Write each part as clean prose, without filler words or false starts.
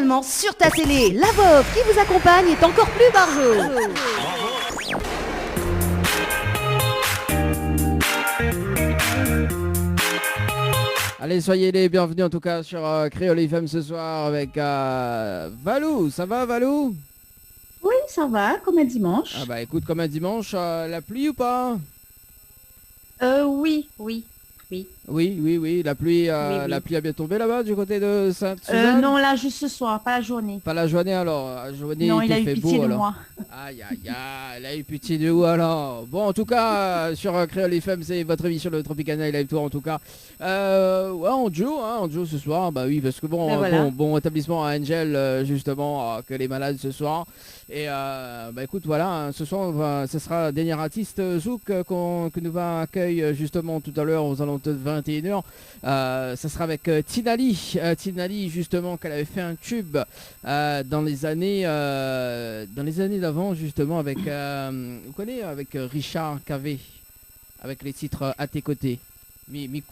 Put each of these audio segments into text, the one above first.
seulement sur ta télé. La Vogue qui vous accompagne est encore plus barjo. Allez, soyez les bienvenus en tout cas sur Créole FM ce soir avec Valou. Ça va Valou? Oui, ça va, comme un dimanche. Ah bah écoute, comme un dimanche, la pluie ou pas? Oui. Oui, la pluie, Oui. la pluie a bien tombé là-bas du côté de Sainte-Suzanne? Non, là, juste ce soir, pas la journée. Pas la journée alors, la journée Non, il a il eu fait pitié beau de alors. moi. Aïe, elle a eu pitié de vous alors. Bon, en tout cas, sur Créole FM, c'est votre émission de Tropicana et Live Tour en tout cas. Ouais, on joue ce soir. Bah oui, parce que bon, voilà. bon rétablissement à Angel, justement, que les malades ce soir. Et bah écoute, voilà, hein, ce soir, ce sera dernier artiste Zouk que nous va accueillir justement tout à l'heure aux alentours de 21h. Ça sera avec Tinali. Tinali, justement, qu'elle avait fait un tube dans les années d'avant, justement, avec, vous connaissez, avec Richard KV, avec les titres À tes côtés. Oui,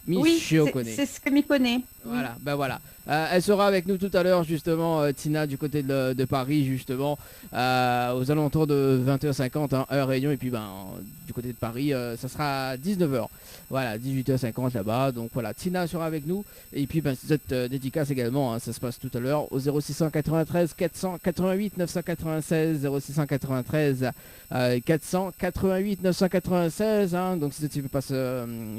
c'est ce que m'y connaît. Voilà, ben voilà. Elle sera avec nous tout à l'heure, justement, Tina, du côté de Paris, justement, aux alentours de 20h50, hein, heure Réunion, et puis du côté de Paris, ça sera à 19h. Voilà, 18h50 là-bas. Donc voilà, Tina sera avec nous. Et puis cette dédicace également, hein, ça se passe tout à l'heure au 0693 488 996, 0693 488 996. Hein, donc si tu veux passer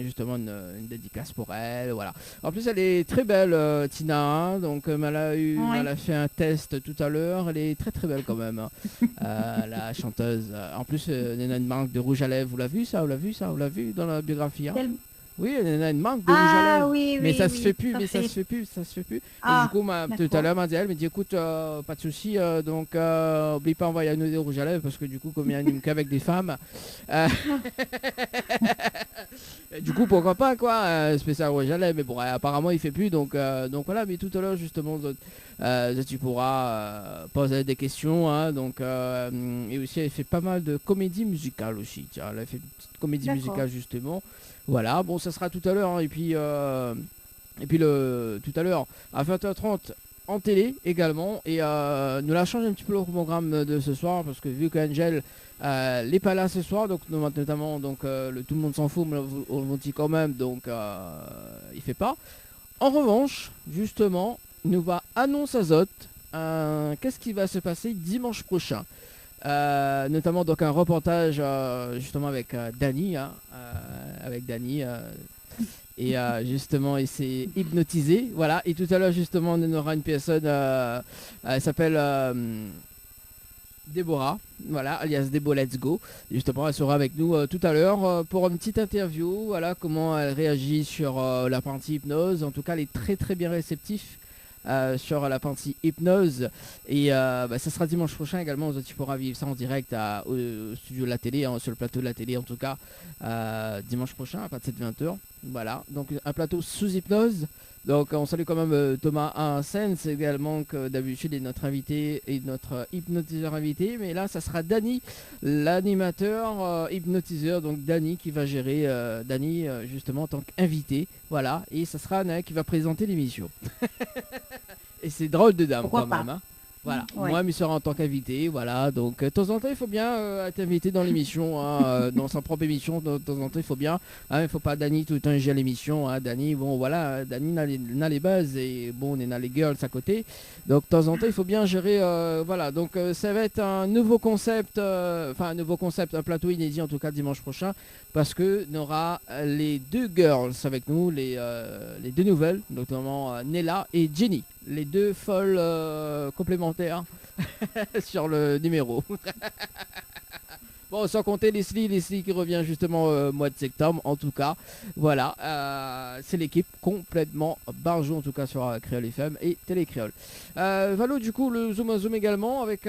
justement une dédicace pour elle, voilà. En plus, elle est très belle, Tina. Hein, donc elle a fait un test tout à l'heure. Elle est très très belle quand même. Hein. La chanteuse. En plus, elle a une marque de rouge à lèvres. Vous l'avez vu dans la biographie. Hein. Oui, elle a une marque de rouge à lèvres. Oui, mais ça se fait ça plus. Ah, et du coup, tout à l'heure, elle m'a dit écoute, pas de souci. Donc, oublie pas envoyer un des rouge à lèvres parce que du coup, comme il y a une qu'avec des femmes. Du coup, pourquoi pas quoi, spécial rouge à lèvres. Mais bon, apparemment, il fait plus. Donc voilà. Mais tout à l'heure, justement, tu pourras poser des questions. Hein, donc, et aussi, elle fait pas mal de comédie musicale aussi. Tiens, elle a fait une petite comédie musicale justement. Voilà, bon, ça sera tout à l'heure, hein, et puis tout à l'heure à 20h30 en télé également, et nous la change un petit peu le programme de ce soir parce que vu qu'Angel n'est pas là ce soir, donc notamment donc tout le monde s'en fout, mais on le dit quand même, donc il fait pas. En revanche, justement, nous va annoncer Azote qu'est-ce qui va se passer dimanche prochain. Notamment donc un reportage justement avec Dany, hein, et justement il s'est hypnotisé, voilà, et tout à l'heure justement on aura une personne, elle s'appelle Déborah, voilà, alias Debo Let's Go, justement elle sera avec nous tout à l'heure pour une petite interview, voilà, comment elle réagit sur la partie hypnose. En tout cas elle est très très bien réceptive sur la partie hypnose, et ça sera dimanche prochain également. Tu pourras vivre ça en direct au studio de la télé, hein, sur le plateau de la télé en tout cas, dimanche prochain à partir de 20h. Voilà, donc un plateau sous hypnose. Donc on salue quand même Thomas Hansens également, que d'habitude est notre invité et notre hypnotiseur invité, mais là ça sera Dany, l'animateur hypnotiseur, donc Dany qui va gérer Dany justement en tant qu'invité, voilà, et ça sera Anna qui va présenter l'émission. Et c'est drôle de dame. Pourquoi quand pas. même, hein. Voilà, Ouais. moi, il sera en tant qu'invité, voilà, donc de temps en temps, il faut bien être invité dans l'émission, hein, dans sa propre émission, de temps en temps, il faut bien, hein, il faut pas Dany tout le temps gérer l'émission, hein, Dany, bon, voilà, Dany n'a les bases, et bon, on a les girls à côté, donc de temps en temps, il faut bien gérer, voilà, donc ça va être un nouveau concept, un plateau inédit, en tout cas, dimanche prochain, parce que on aura les deux girls avec nous, les deux nouvelles, notamment Nella et Jenny, les deux folles complémentaires sur le numéro. Bon, sans compter Leslie qui revient justement au mois de septembre, en tout cas. Voilà, c'est l'équipe complètement barjou, en tout cas sur Créole FM et Télé Créole. Valo, du coup, le Zoom à Zoom également avec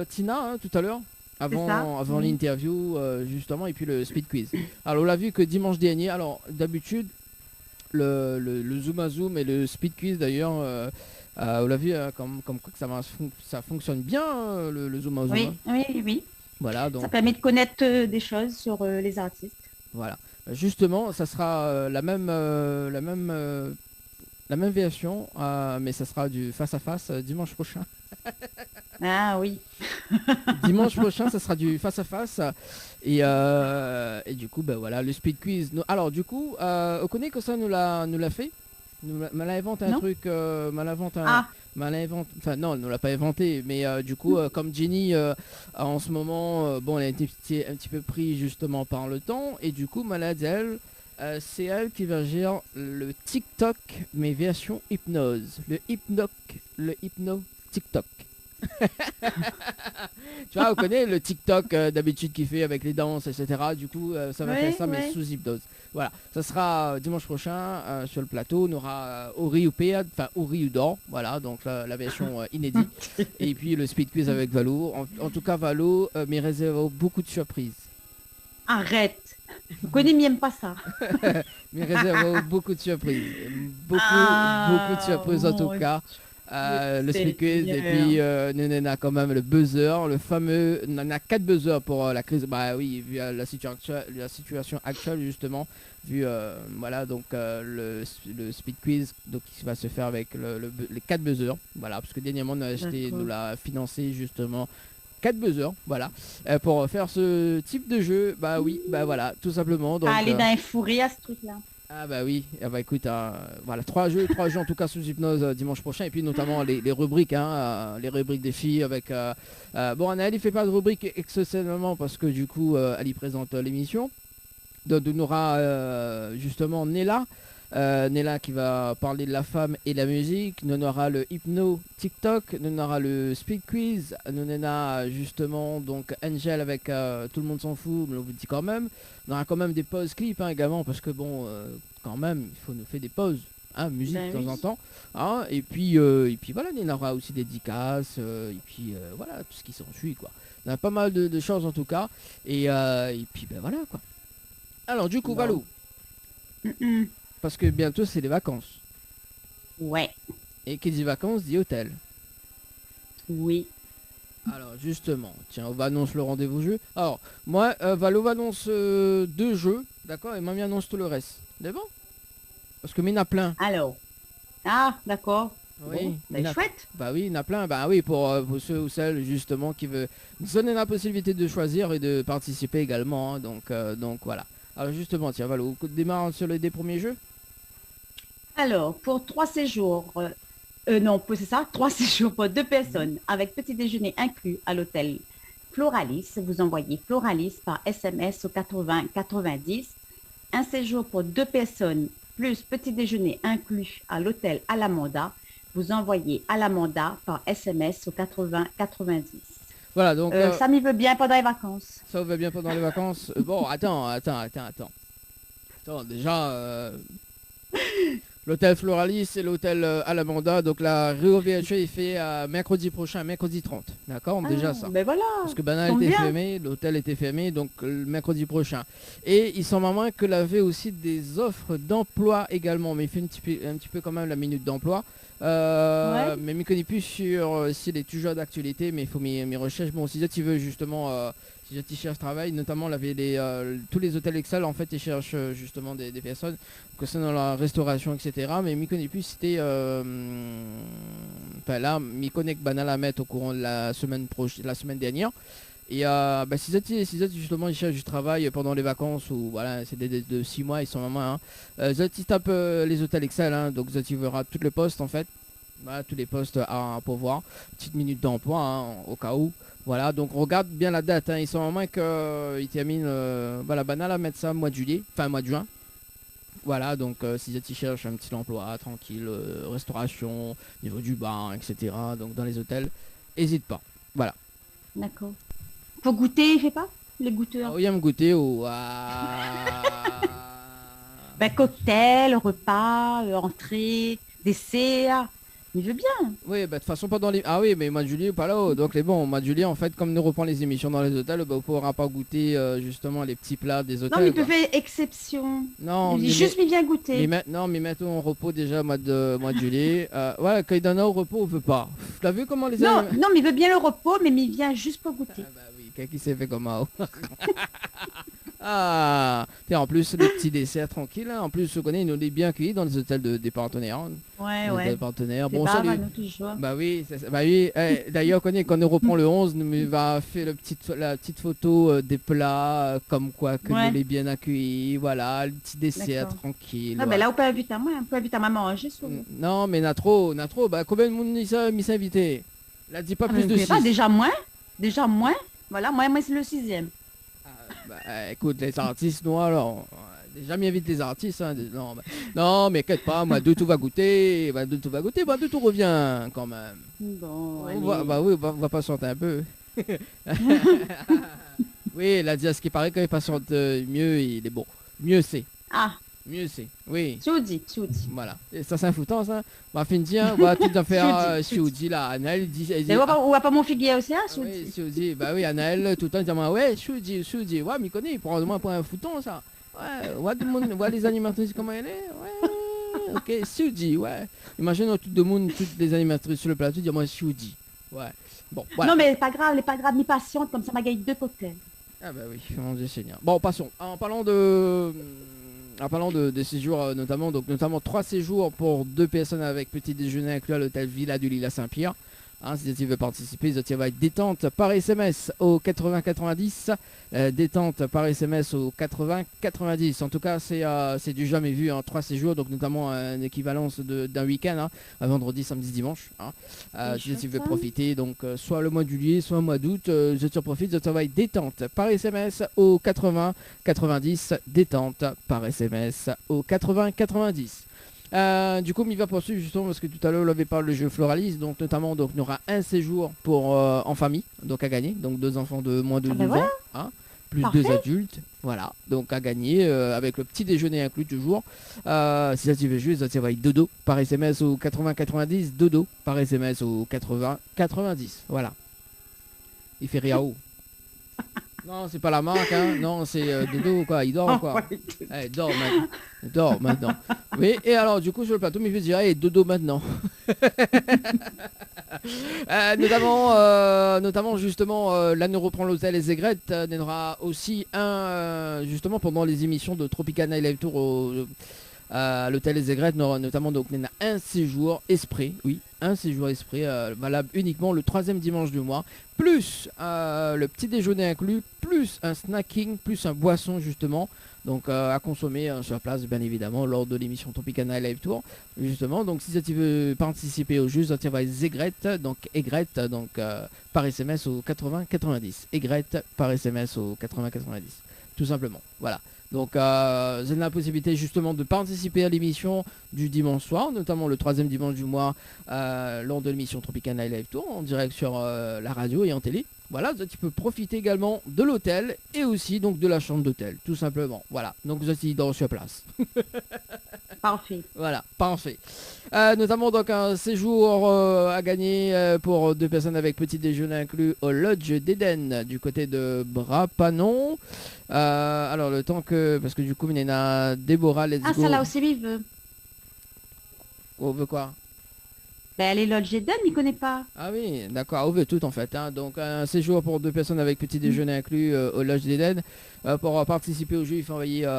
Tina, hein, tout à l'heure. Avant l'interview, justement, et puis le speed quiz. Alors, on l'a vu que dimanche dernier, alors d'habitude, le Zoom à Zoom et le speed quiz d'ailleurs, on l'a vu comme quoi que ça fonctionne bien, le Zoom à Zoom. Oui, Hein. oui. Voilà, donc, Ça permet de connaître des choses sur les artistes. voilà. Justement, ça sera la même La même version, mais ça sera du face-à-face dimanche prochain. Ah oui. Dimanche prochain, ça sera du face-à-face. Et du coup, ben voilà, le speed quiz. Alors du coup, on connaît que ça nous l'a fait. Mal inventé un truc, mal inventé un... Mal inventé, enfin non, elle ne l'a pas inventé, mais du coup, comme Jenny, en ce moment, bon, elle a été un petit peu pris justement par le temps, et du coup, malade elle, c'est elle qui va gérer le TikTok, mais version hypnose. Le hypno TikTok. Tu vois, on connaît le TikTok d'habitude qu'il fait avec les danses, etc. Du coup, ça va faire ça, mais sous hypnose. Voilà, ça sera dimanche prochain sur le plateau. On aura Ori ou Péad, enfin Ori ou Dor, voilà, donc la version inédite. Et puis le speed quiz avec Valo. En tout cas, Valo m'est réservé beaucoup de surprises. Arrête, vous connaissez même pas ça. M'est réservé beaucoup de surprises. Beaucoup de surprises en tout cas. Le speed quiz et puis on a quand même le buzzer, le fameux, on a 4 buzzers pour la crise, bah oui, vu la situation actuelle justement, vu voilà, donc le speed quiz donc qui va se faire avec les 4 buzzers, voilà, parce que dernièrement nous l'a financé justement 4 buzzers, voilà, pour faire ce type de jeu, bah oui, bah voilà, tout simplement. Donc, aller dans un fourré à ce truc là. Ah bah oui, ah bah écoute, voilà, 3 jeux en tout cas sous hypnose dimanche prochain, et puis notamment les rubriques, les rubriques des filles avec... bon, Anaël il fait pas de rubrique exceptionnellement parce que du coup elle y présente l'émission. Donc on aura justement Nella qui va parler de la femme et de la musique. Nous aura le hypno TikTok, nous aura le speed quiz, nous aura justement donc Angel avec tout le monde s'en fout, mais on vous dit quand même. On aura quand même des pauses clips également parce que bon, quand même, il faut nous faire des pauses, musique de temps en temps. Et puis voilà, il y aura aussi des dédicaces, et puis voilà, tout ce qui s'ensuit quoi. On a pas mal de choses en tout cas, et puis ben voilà quoi. Alors du coup, Valou. Parce que bientôt c'est les vacances. Ouais. Et qui dit vacances dit hôtel. Oui. Alors justement, tiens, on va annoncer le rendez-vous jeu. Alors, moi, Valo annonce 2 jeux, d'accord, et Mamie annonce tout le reste. C'est bon? Parce que il y en a plein. Alors. Ah, d'accord. Oui. Bon, chouette. Bah oui, il y en a plein. Bah oui, pour ceux ou celles justement qui veulent nous donner la possibilité de choisir et de participer également. Donc voilà. Alors justement, tiens, Valo, on démarre sur les des premiers jeux. Alors, pour 3 séjours, non, c'est ça, 3 séjours pour 2 personnes, avec petit déjeuner inclus à l'hôtel Floralis. Vous envoyez Floralis par SMS au 80 90. Un séjour pour 2 personnes, plus petit déjeuner inclus à l'hôtel Alamanda. Vous envoyez Alamanda par SMS au 80 90. Voilà, donc... ça m'y veut bien pendant les vacances. Ça vous va bien pendant les vacances. Bon, attends. Attends, déjà... L'hôtel Floralis et l'hôtel Alamanda, donc la réouverture est fait mercredi prochain, mercredi 30. D'accord, déjà ça. Ben voilà. Parce que Banal était fermé, l'hôtel était fermé, donc le mercredi prochain. Et ils sont maman que avait aussi des offres d'emploi également, mais il fait un petit peu quand même la minute d'emploi. Mais je ne connais plus sur s'il est toujours d'actualité, mais il faut mes recherches. Bon, si tu veux justement... si tu cherches travail, notamment tous les hôtels Excel en fait ils cherchent justement des personnes que c'est dans la restauration etc. Mais m'y connais plus c'était là m'y connais que Banal à mettre au courant de la semaine dernière. Et si justement ils cherchent du travail pendant les vacances ou voilà c'est de 6 mois ils sont vraiment ils tapent les hôtels Excel donc tu verras tous les postes en fait. Voilà, tous les postes à pourvoir, petite minute d'emploi au cas où. Voilà, donc regarde bien la date, ils sont en main qu'ils terminent, voilà, Banal à mettre ça mois de juin. Voilà, donc si tu cherches un petit emploi, tranquille, restauration, niveau du bar, etc. Donc dans les hôtels, n'hésite pas. Voilà. D'accord. Faut goûter, il fait pas les goûteurs. Oui, il me goûter ou cocktail, repas, entrée, dessert. Il veut bien. Oui, de toute façon, pendant les... Ah oui, mais mois de juillet, pas là-haut. Donc, mois de juillet, en fait, comme nous reprend les émissions dans les hôtels, on ne pourra pas goûter justement les petits plats des hôtels. Non, mais il peut faire exception. Non, il vient goûter. Mais mettons au repos déjà mois de juillet. Ouais, quand il donne au repos, on veut pas. Tu as vu comment les... Non, mais il veut bien le repos, mais il vient juste pour goûter. Ah bah oui, quelqu'un qui s'est fait comme ça. Ah, et en plus, les petits desserts tranquilles. Hein. En plus, je connais, nous on est bien accueillis dans les hôtels des partenaires. Hein. Ouais, Les ouais. hôtels partenaires. C'est Bon, pas salut. à nous toujours. Bah oui, bah oui. D'ailleurs, quand on reprend le 11, nous va faire la petite photo des plats, comme quoi que Ouais. nous les bien accueillis. Voilà, le petit dessert D'accord. tranquille. Ah, ben Ouais. là, on peut inviter à moi, on peut inviter à maman manger souvent. Non, mais n'a trop. Bah combien de monde m'y s'est invité? Là, dis pas Ah, plus mais de vous pouvez 6. pas, déjà moins. Voilà, moi c'est le 6e. Bah, écoute, les artistes, nous alors, déjà mis vite les artistes. Hein, non, mais inquiète pas, moi, de tout va goûter, de tout revient quand même. Bon, Bah oui, on va patienter un peu. Oui, la ce qui paraît quand il patiente mieux, il est bon. Mieux c'est. Ah, Mieux c'est. Oui. tu dis. Voilà. Et ça c'est un foutant ça. Va finir, on va tout à faire Choudi là. Anaël dit. Et on va pas mon figuier aussi, hein, Oui, Choudi. Bah oui, Anaël tout le temps il dit ouais, Choudi. Ouais, m'y connaît, il prend au moins pour un fouton ça. Ouais, ouais les animatrices comment elle est. Ouais. Ok, Choudi, ouais. Imagine tout le monde, toutes les animatrices sur le plateau dire moi Choudi. Ouais. Bon, voilà. Non, mais pas grave, ni patiente, comme ça m'a gagné 2 cocktails. Ah bah oui, mon Dieu Seigneur. Bon, passons. En parlant de séjours, notamment 3 séjours pour 2 personnes avec petit déjeuner inclus à l'hôtel Villa du Lille à Saint-Pierre. Hein, si tu veux participer, ça va être détente par SMS au 80-90. Détente par SMS au 80-90. En tout cas, c'est du jamais vu en 3 séjours, donc notamment une équivalence d'un week-end, hein, un vendredi, samedi, dimanche. Hein. Si tu veux profiter, donc soit le mois de juillet, soit le mois d'août, je te profite, ça va être détente par SMS au 80-90. Détente par SMS au 80-90. Du coup, il va poursuivre justement parce que tout à l'heure, on avait parlé le jeu Floralis, donc notamment, donc, on aura un séjour pour en famille, donc à gagner, donc 2 enfants de moins de 12 ans, hein, plus Parfait. 2 adultes, voilà, donc à gagner avec le petit déjeuner inclus toujours. Si ça tu veux jouer, ça va être dodo par SMS au 80-90, dodo par SMS au 80-90, voilà. Il fait riao. Non, c'est pas la marque, hein. Non, c'est dodo quoi, il dort quoi. Eh, dors maintenant. Oui, et alors du coup sur le plateau, il veut dire, hey, dodo maintenant. Notamment justement, là nous reprend l'hôtel Les Aigrettes, il y en aura aussi un, justement pendant les émissions de Tropicana Live Tour à l'hôtel Les Aigrettes, notamment donc il y en a un séjour esprit, oui, un séjour esprit valable uniquement le 3e dimanche du mois, plus le petit déjeuner inclus, plus un snacking, plus un boisson justement, donc à consommer sur place bien évidemment lors de l'émission Tropicana Live Tour justement. Donc si tu veux participer au jeu, ça va être Aigrette, donc Aigrette, donc par SMS au 80-90, Aigrette par SMS au 80-90, tout simplement, voilà. Donc vous avez la possibilité justement de participer à l'émission du dimanche soir, notamment le 3e dimanche du mois lors de l'émission Tropicana Live Tour en direct sur la radio et en télé. Voilà, tu peux profiter également de l'hôtel et aussi donc de la chambre d'hôtel, tout simplement. Voilà, donc vous êtes dans sur place. Parfait. Voilà, parfait. Notamment donc un séjour à gagner pour 2 personnes avec petit déjeuner inclus au Lodge d'Éden du côté de Brapanon. Alors le temps que, parce que du coup il y en a Déborah, let's Ah, go. ça là aussi, il veut. On veut quoi? Ben, les Lodge Eden, il connaît pas. Ah oui, d'accord, on veut tout en fait. Hein. Donc un séjour pour 2 personnes avec petit déjeuner inclus au Lodge d'Éden. Pour participer au jeu, il faut envoyer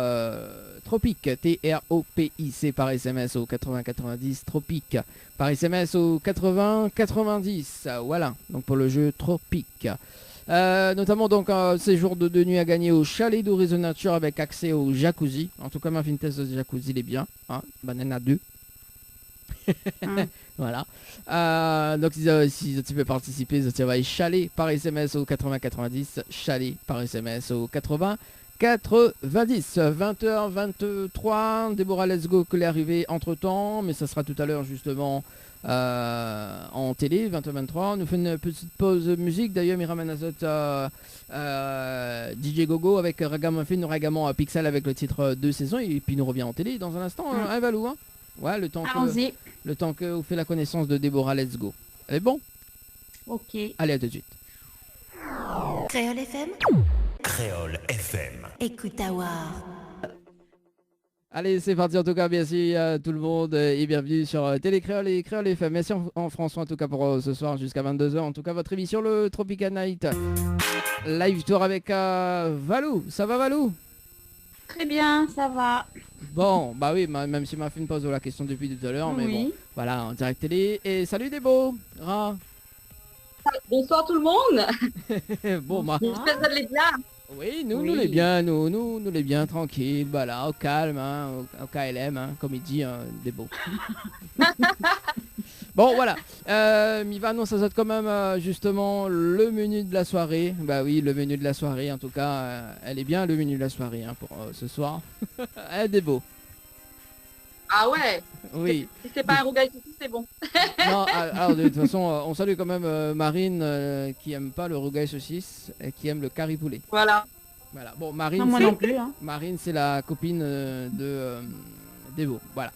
Tropic, T-R-O-P-I-C par SMS au 80-90, Tropic par SMS au 80-90. Voilà, donc pour le jeu Tropic. Notamment donc un séjour de 2 nuits à gagner au chalet d'Horizon Nature avec accès au jacuzzi. En tout cas, ma test de jacuzzi, il est bien. Hein. Banana 2. Voilà. Donc si tu veux participer, tu vas chalet par SMS au 80-90, chalet par SMS au 80-90. 20h23, Déborah Let's Go que l'est arrivée entre temps, mais ça sera tout à l'heure justement en télé, 20h23. Nous fait une petite pause musique, d'ailleurs Myriam Azot DJ Gogo avec Ragamuffin, nous aura également Pixel avec le titre de saison, et puis nous revient en télé dans un instant, un Valou, hein. Ouais, le temps que vous faites la connaissance de Déborah Let's Go. Elle est bon? Ok. Allez, à tout de suite. Créole FM. Créole FM. Écoute à voir. Allez, c'est parti en tout cas, merci à tout le monde et bienvenue sur Télé Créole et Créole FM. Merci en François en tout cas pour ce soir jusqu'à 22h. En tout cas, votre émission, le Tropical Night Live Tour avec Valou. Ça va Valou? Très bien, ça va. Bon, bah oui, même si m'a fait une pause de la question depuis tout à l'heure, mais bon, Oui. voilà, en direct télé. Et salut Débo, Ra. Bonsoir tout le monde. Bon, bah, J'espère que vous allez bien. oui, nous Oui. les bien, nous les bien, tranquille, voilà, au calme, hein, au KLM, hein, comme il dit, Débo. Bon, voilà, Miva annonce à quand même justement le menu de la soirée. Bah oui, le menu de la soirée, en tout cas, elle est bien le menu de la soirée hein, pour ce soir. Débo, Ah ouais. oui. Si c'est pas un rougail saucisse, c'est bon. Non, alors de toute façon, on salue quand même Marine qui aime pas le rougail saucisse et qui aime le curry poulet. Voilà. Voilà. Bon, Non, Marine, moi non plus. Hein. Marine, c'est la copine de Débo. Voilà.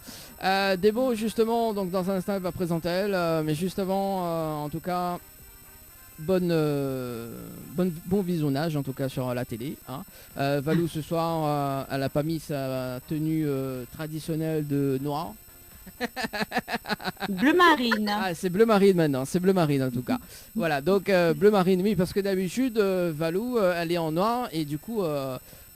Débo, justement, donc dans un instant, elle va présenter elle, mais juste avant, en tout cas, bon visionnage, en tout cas sur la télé. Hein. Valou, ce soir, elle a pas mis sa tenue traditionnelle de noir. Bleu marine. Ah, c'est bleu marine maintenant, c'est bleu marine en tout cas. Voilà, donc bleu marine, oui, parce que d'habitude, Valou, elle est en noir et du coup,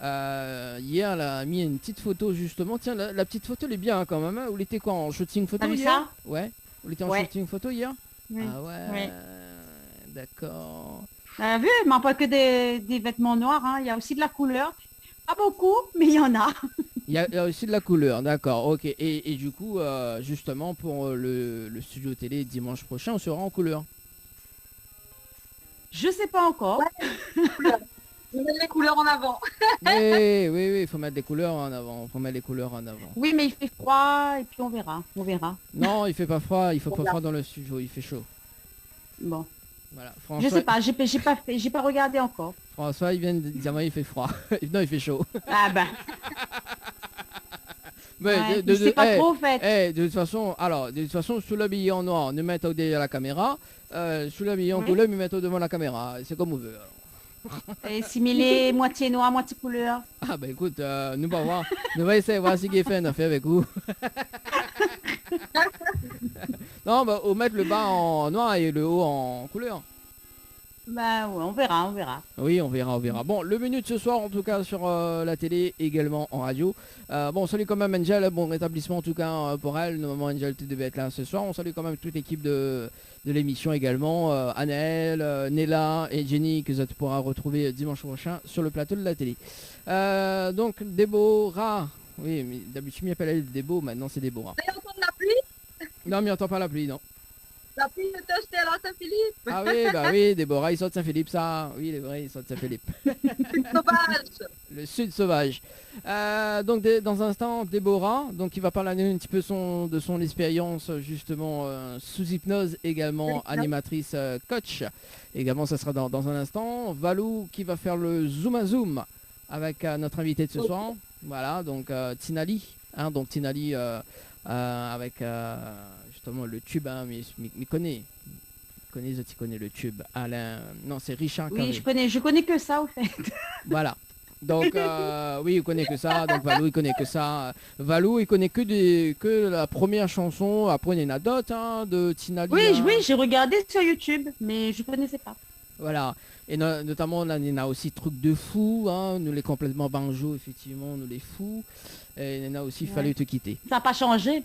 hier, elle a mis une petite photo justement. Tiens, la petite photo, elle est bien hein, quand même. Hein. Où il était quoi en shooting photo T'as vu hier ça? Ouais, où il était en Ouais. shooting photo hier Oui. Ah ouais, Oui. d'accord. T'as vu, mais pas que des vêtements noirs. Hein. Il y a aussi de la couleur. Pas beaucoup, mais il y en a. Il y a aussi de la couleur, d'accord, ok. Et du coup, justement, pour le studio télé dimanche prochain, on sera en couleur. Je sais pas encore. Vous mettez les couleurs en avant. Oui, il faut mettre des couleurs en avant. Faut mettre les couleurs en avant. Oui, mais il fait froid et puis on verra. On verra. Non, il fait pas froid, il faut pas froid dans le studio, il fait chaud. Bon. Voilà, Je sais pas, j'ai pas regardé encore. François, il vient de dire moi il fait froid. Non, il fait chaud. Ah ben. Mais Ouais, je sais pas trop en fait. de toute façon, sous l'habillé en noir, nous mettons derrière la caméra. Sous l'habillé en Oui. couleur, nous mettons devant la caméra. C'est comme on veut. Alors. Et simuler moitié noir, moitié couleur. Ah bah écoute, nous va voir. Nous va essayer de voir si Geffen a fait avec vous. Non, bah on mettre le bas en noir et le haut en couleur. Bah ouais, on verra, on verra. Oui, on verra. Bon, le menu de ce soir, en tout cas, sur la télé, également en radio. Bon, on salue quand même Angel, bon rétablissement en tout cas pour elle. Normalement, Angel, tu devais être là ce soir. On salue quand même toute l'équipe de l'émission également. Annelle, Nella et Jenny, que tu pourras retrouver dimanche prochain sur le plateau de la télé. Donc, Déborah. Oui, mais d'habitude, il appelle elle Débo, maintenant c'est Déborah. Vous allez entendre la pluie. Non, mais on entend pas la pluie, non. La pluie de t'acheter à la Saint-Philippe. Ah oui, bah oui, Déborah, il sort de Saint-Philippe, ça. Oui, il est vrai, il sort de Saint-Philippe. Sauvage. Le sud sauvage. Donc dans un instant, Déborah, donc il va parler un petit peu de son expérience justement sous hypnose, également animatrice coach. Également, ça sera dans un instant. Valou qui va faire le zoom à zoom avec notre invité de ce soir. Voilà, donc Tinali, hein, donc Tinali avec justement le tube, hein, mais tu connais le tube. Alain, non, c'est Richard Carré. Oui, je connais que ça au fait. Voilà. Donc, oui, il connaît que ça. Donc, Valou, il connaît que ça. Valou, il connaît que la première chanson. Après, il y en a d'autres, hein, de Tinali. Oui, j'ai regardé sur YouTube, mais je connaissais pas. Voilà. Et notamment, là, il y en a aussi Truc de fou. Hein, nous les complètement banjo, effectivement, nous les fous. Et il y en a aussi Fallait te quitter. Ça n'a pas changé.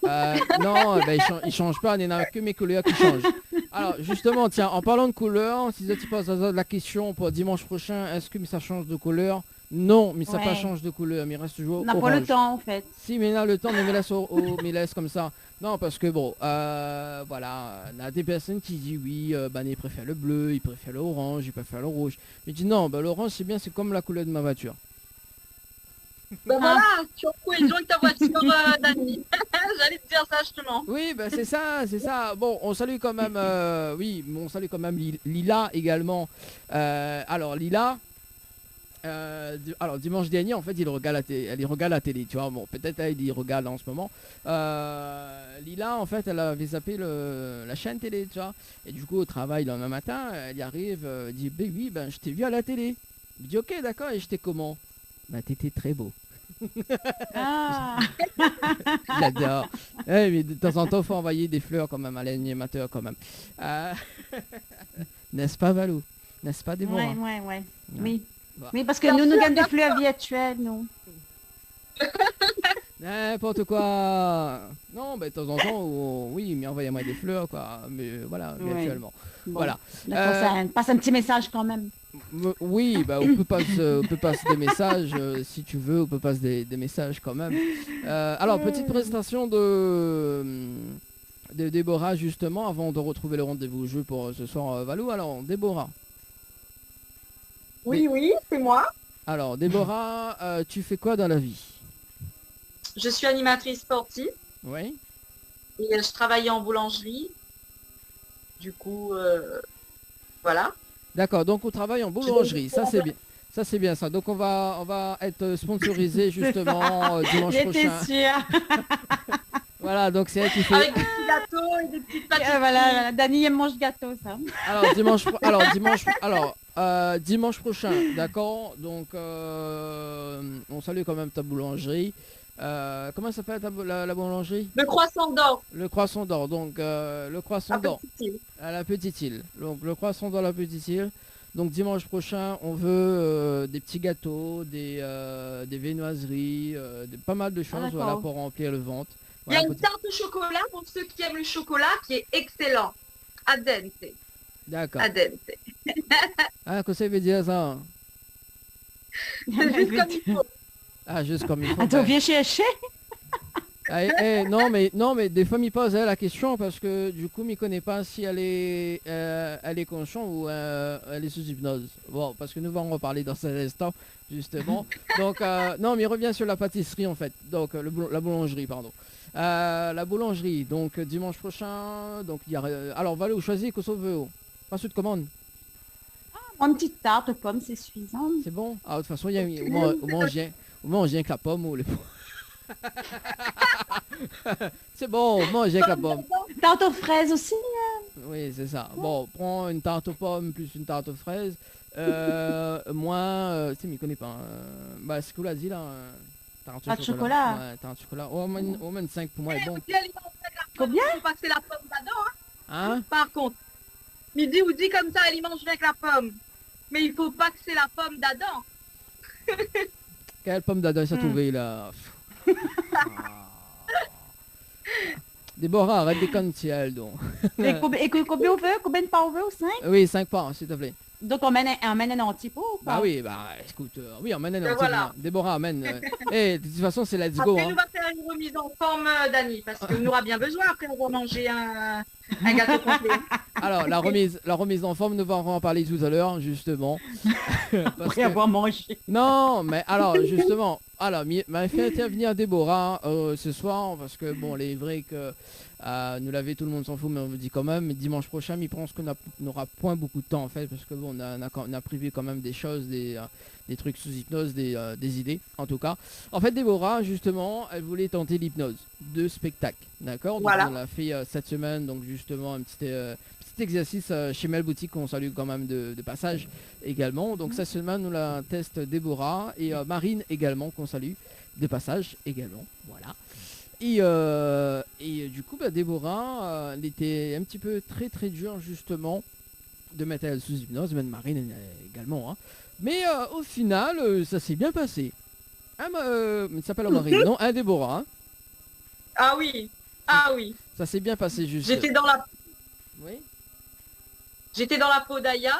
Non, ben, il change pas, il n'y en a que mes couleurs qui changent. Alors justement, tiens, en parlant de couleurs, si tu passes la question pour dimanche prochain, est-ce que ça change de couleur? Non, mais ça Ouais. pas change de couleur, mais il reste toujours On n'a pas orange. le temps en fait. Si, mais là le temps, mais mais laisse comme ça. Non, parce que bon, voilà, il y a des personnes qui disent oui, ils préfèrent le bleu, ils préfèrent l'orange, ils préfèrent le rouge. Mais je dis non, l'orange c'est bien, c'est comme la couleur de ma voiture. Ben voilà, tu as cohésion avec ta voiture, Dani. J'allais te dire ça justement. Oui, ben c'est ça. Bon, on salue quand même, on salue quand même Lila également. Alors Lila, alors dimanche dernier, en fait, elle regarde la télé, tu vois. Bon, peut-être elle y regarde en ce moment. Lila, en fait, elle avait zappé la chaîne télé, tu vois. Et du coup, au travail, le lendemain matin, elle y arrive, elle dit, oui, ben je t'ai vu à la télé. Je dis, ok, d'accord, et j'étais comment? Bah, t'étais très beau. Ah, J'adore. Mais de temps en temps, faut envoyer des fleurs quand même à l'animateur quand même. N'est-ce pas Valou? N'est-ce pas Déborah? ouais. Oui. Oui, parce que Bien nous, nous sûr, gagnons des bien fleurs virtuelles, nous. N'importe quoi. Non, de temps en temps, oui, mais envoyez-moi des fleurs, quoi. Mais voilà, Ouais. virtuellement. Bon, Voilà. d'accord, ça passe un petit message quand même. Oui, on peut passer des messages si tu veux, on peut passer des messages quand même. Alors, petite présentation de Déborah, justement, avant de retrouver le rendez-vous au jeu pour ce soir, Valou. Alors, Déborah. Oui, c'est moi. Alors, Déborah, tu fais quoi dans la vie? Je suis animatrice sportive Oui. et je travaille en boulangerie. Du coup, voilà. D'accord, donc on travaille en boulangerie, ça c'est bien. Ça c'est bien ça. Donc on va être sponsorisé justement dimanche J'étais prochain. sûre. Voilà, donc c'est elle qui fait. Avec des petits gâteaux et des petites pâtisseries. Voilà, Dani aime mange gâteau, ça. Dimanche prochain, d'accord. Donc on salue quand même ta boulangerie. Comment s'appelle la boulangerie? Le croissant d'or Le Croissant d'Or. Donc le Croissant à d'Or Petite-Île. à la Petite Île. Donc le Croissant d'Or à la Petite Île. Donc dimanche prochain, on veut des petits gâteaux, des viennoiseries, pas mal de choses, d'accord. voilà, pour remplir le ventre. Il y a Voilà, une tarte au chocolat pour ceux qui aiment le chocolat qui est excellent. Al dente. D'accord. Al dente. Ah, qu'est-ce que ça veut dire ça? C'est juste comme il faut. Ah, juste comme il faut. Attends, viens chercher. Non mais des fois m'y pose la question parce que du coup m'y connaît pas si elle est consciente ou elle est sous hypnose. Bon, parce que nous allons en reparler dans cet instant justement. Donc non, mais il revient sur la pâtisserie en fait. Donc la boulangerie, pardon. La boulangerie. Donc dimanche prochain. Donc il y a alors Valou choisis que ça veut. Pas sous de commande. Une petite tarte aux pommes, c'est suffisant. C'est bon. Ah, de toute façon il y a au moins on vient avec la pomme ou les c'est bon, mange avec la pomme. Tarte aux fraises aussi. Oui, c'est ça. Bon, prends une tarte aux pommes plus une tarte aux fraises. Moi, tu sais, m'y connais pas. Ce qu'on a dit là. Tarte au chocolat. Ouais, tarte au chocolat. Au moins 5 pour moi est bon. Midi, elle mange avec la pomme, Combien? il faut passer la pomme dedans. Hein? Par contre, midi ou dit comme ça, elle y mange avec la pomme. Mais il faut pas que c'est la pomme d'Adam. Quelle pomme d'Adam s'est trouvée là? Déborah, arrête des connes donc. Et combien on veut? Combien de pains on veut? 5? Oui, 5 pas, s'il te plaît. Donc on mène un antipo ou pas? Bah oui, écoute, oui, emmène un voilà. Déborah, amène. De toute façon, c'est let's go. Après, Hein. nous va faire une remise en forme, Dani, parce qu'on aura bien besoin après avoir mangé un gâteau complet. Alors, la remise en forme, nous allons en parler tout à l'heure, justement. Après avoir mangé. Non, mais alors, justement, m'a fait intervenir Déborah ce soir, parce que, bon, il est vrai que nous l'avait, tout le monde s'en fout, mais on vous dit quand même, mais dimanche prochain, il pense qu'on n'aura point beaucoup de temps, en fait, parce que, bon, on a prévu quand même des choses, des trucs sous hypnose, des idées, en tout cas. En fait, Déborah, justement, elle voulait tenter l'hypnose de spectacle, d'accord? Donc, Voilà. on l'a fait cette semaine, donc, justement, un petit exercice chez Mel Boutique qu'on salue quand même de passage également. Donc cette semaine nous la teste Déborah et Marine également qu'on salue de passage également. Voilà. Et du coup Déborah elle était un petit peu très dur justement de mettre elle sous hypnose, même Marine également. Hein. Mais au final ça s'est bien passé. Il s'appelle Marine, non? Déborah. Hein. Ah oui. Ça s'est bien passé juste. J'étais dans la... Oui. J'étais dans la peau d'Aya.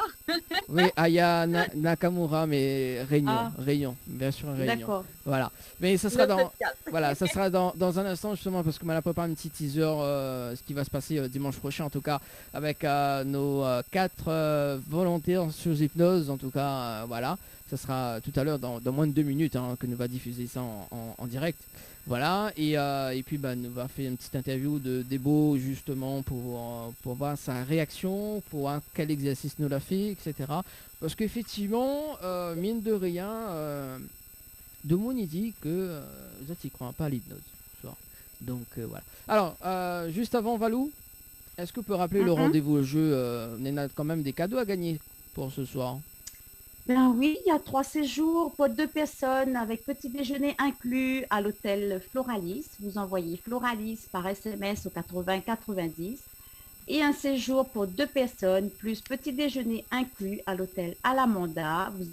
Oui, Aya Nakamura, mais Réunion, Ah. Réunion, bien sûr Réunion. D'accord. Voilà. Mais ça sera Notre podcast. voilà, ça sera dans un instant justement parce que m'a préparé un petit teaser, ce qui va se passer dimanche prochain en tout cas avec nos 4 volontaires sous hypnose en tout cas, voilà. Ça sera tout à l'heure dans moins de 2 minutes hein, que nous va diffuser ça en direct. Voilà, et puis nous va faire une petite interview de Débo justement pour voir sa réaction, pour voir quel exercice nous l'a fait, etc. Parce qu'effectivement, mine de rien, de monde il dit que vous n'y croyez pas à l'hypnose. Donc voilà. Alors, juste avant Valou, est-ce que vous pouvez rappeler le rendez-vous au jeu? On a quand même des cadeaux à gagner pour ce soir. Ben oui, il y a 3 séjours pour 2 personnes avec petit déjeuner inclus à l'hôtel Floralis. Vous envoyez Floralis par SMS au 80 90 et un séjour pour 2 personnes plus petit déjeuner inclus à l'hôtel Alamanda. Vous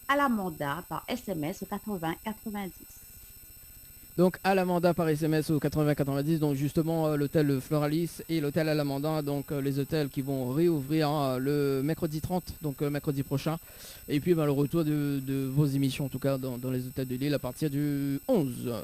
à la mandat par SMS au 80 90. Donc à l'Amanda par SMS au 80-90, donc justement l'hôtel Floralis et l'hôtel Alamanda, donc les hôtels qui vont réouvrir le mercredi 30, donc mercredi prochain. Et puis le retour de vos émissions en tout cas dans les hôtels de Lille à partir du 11,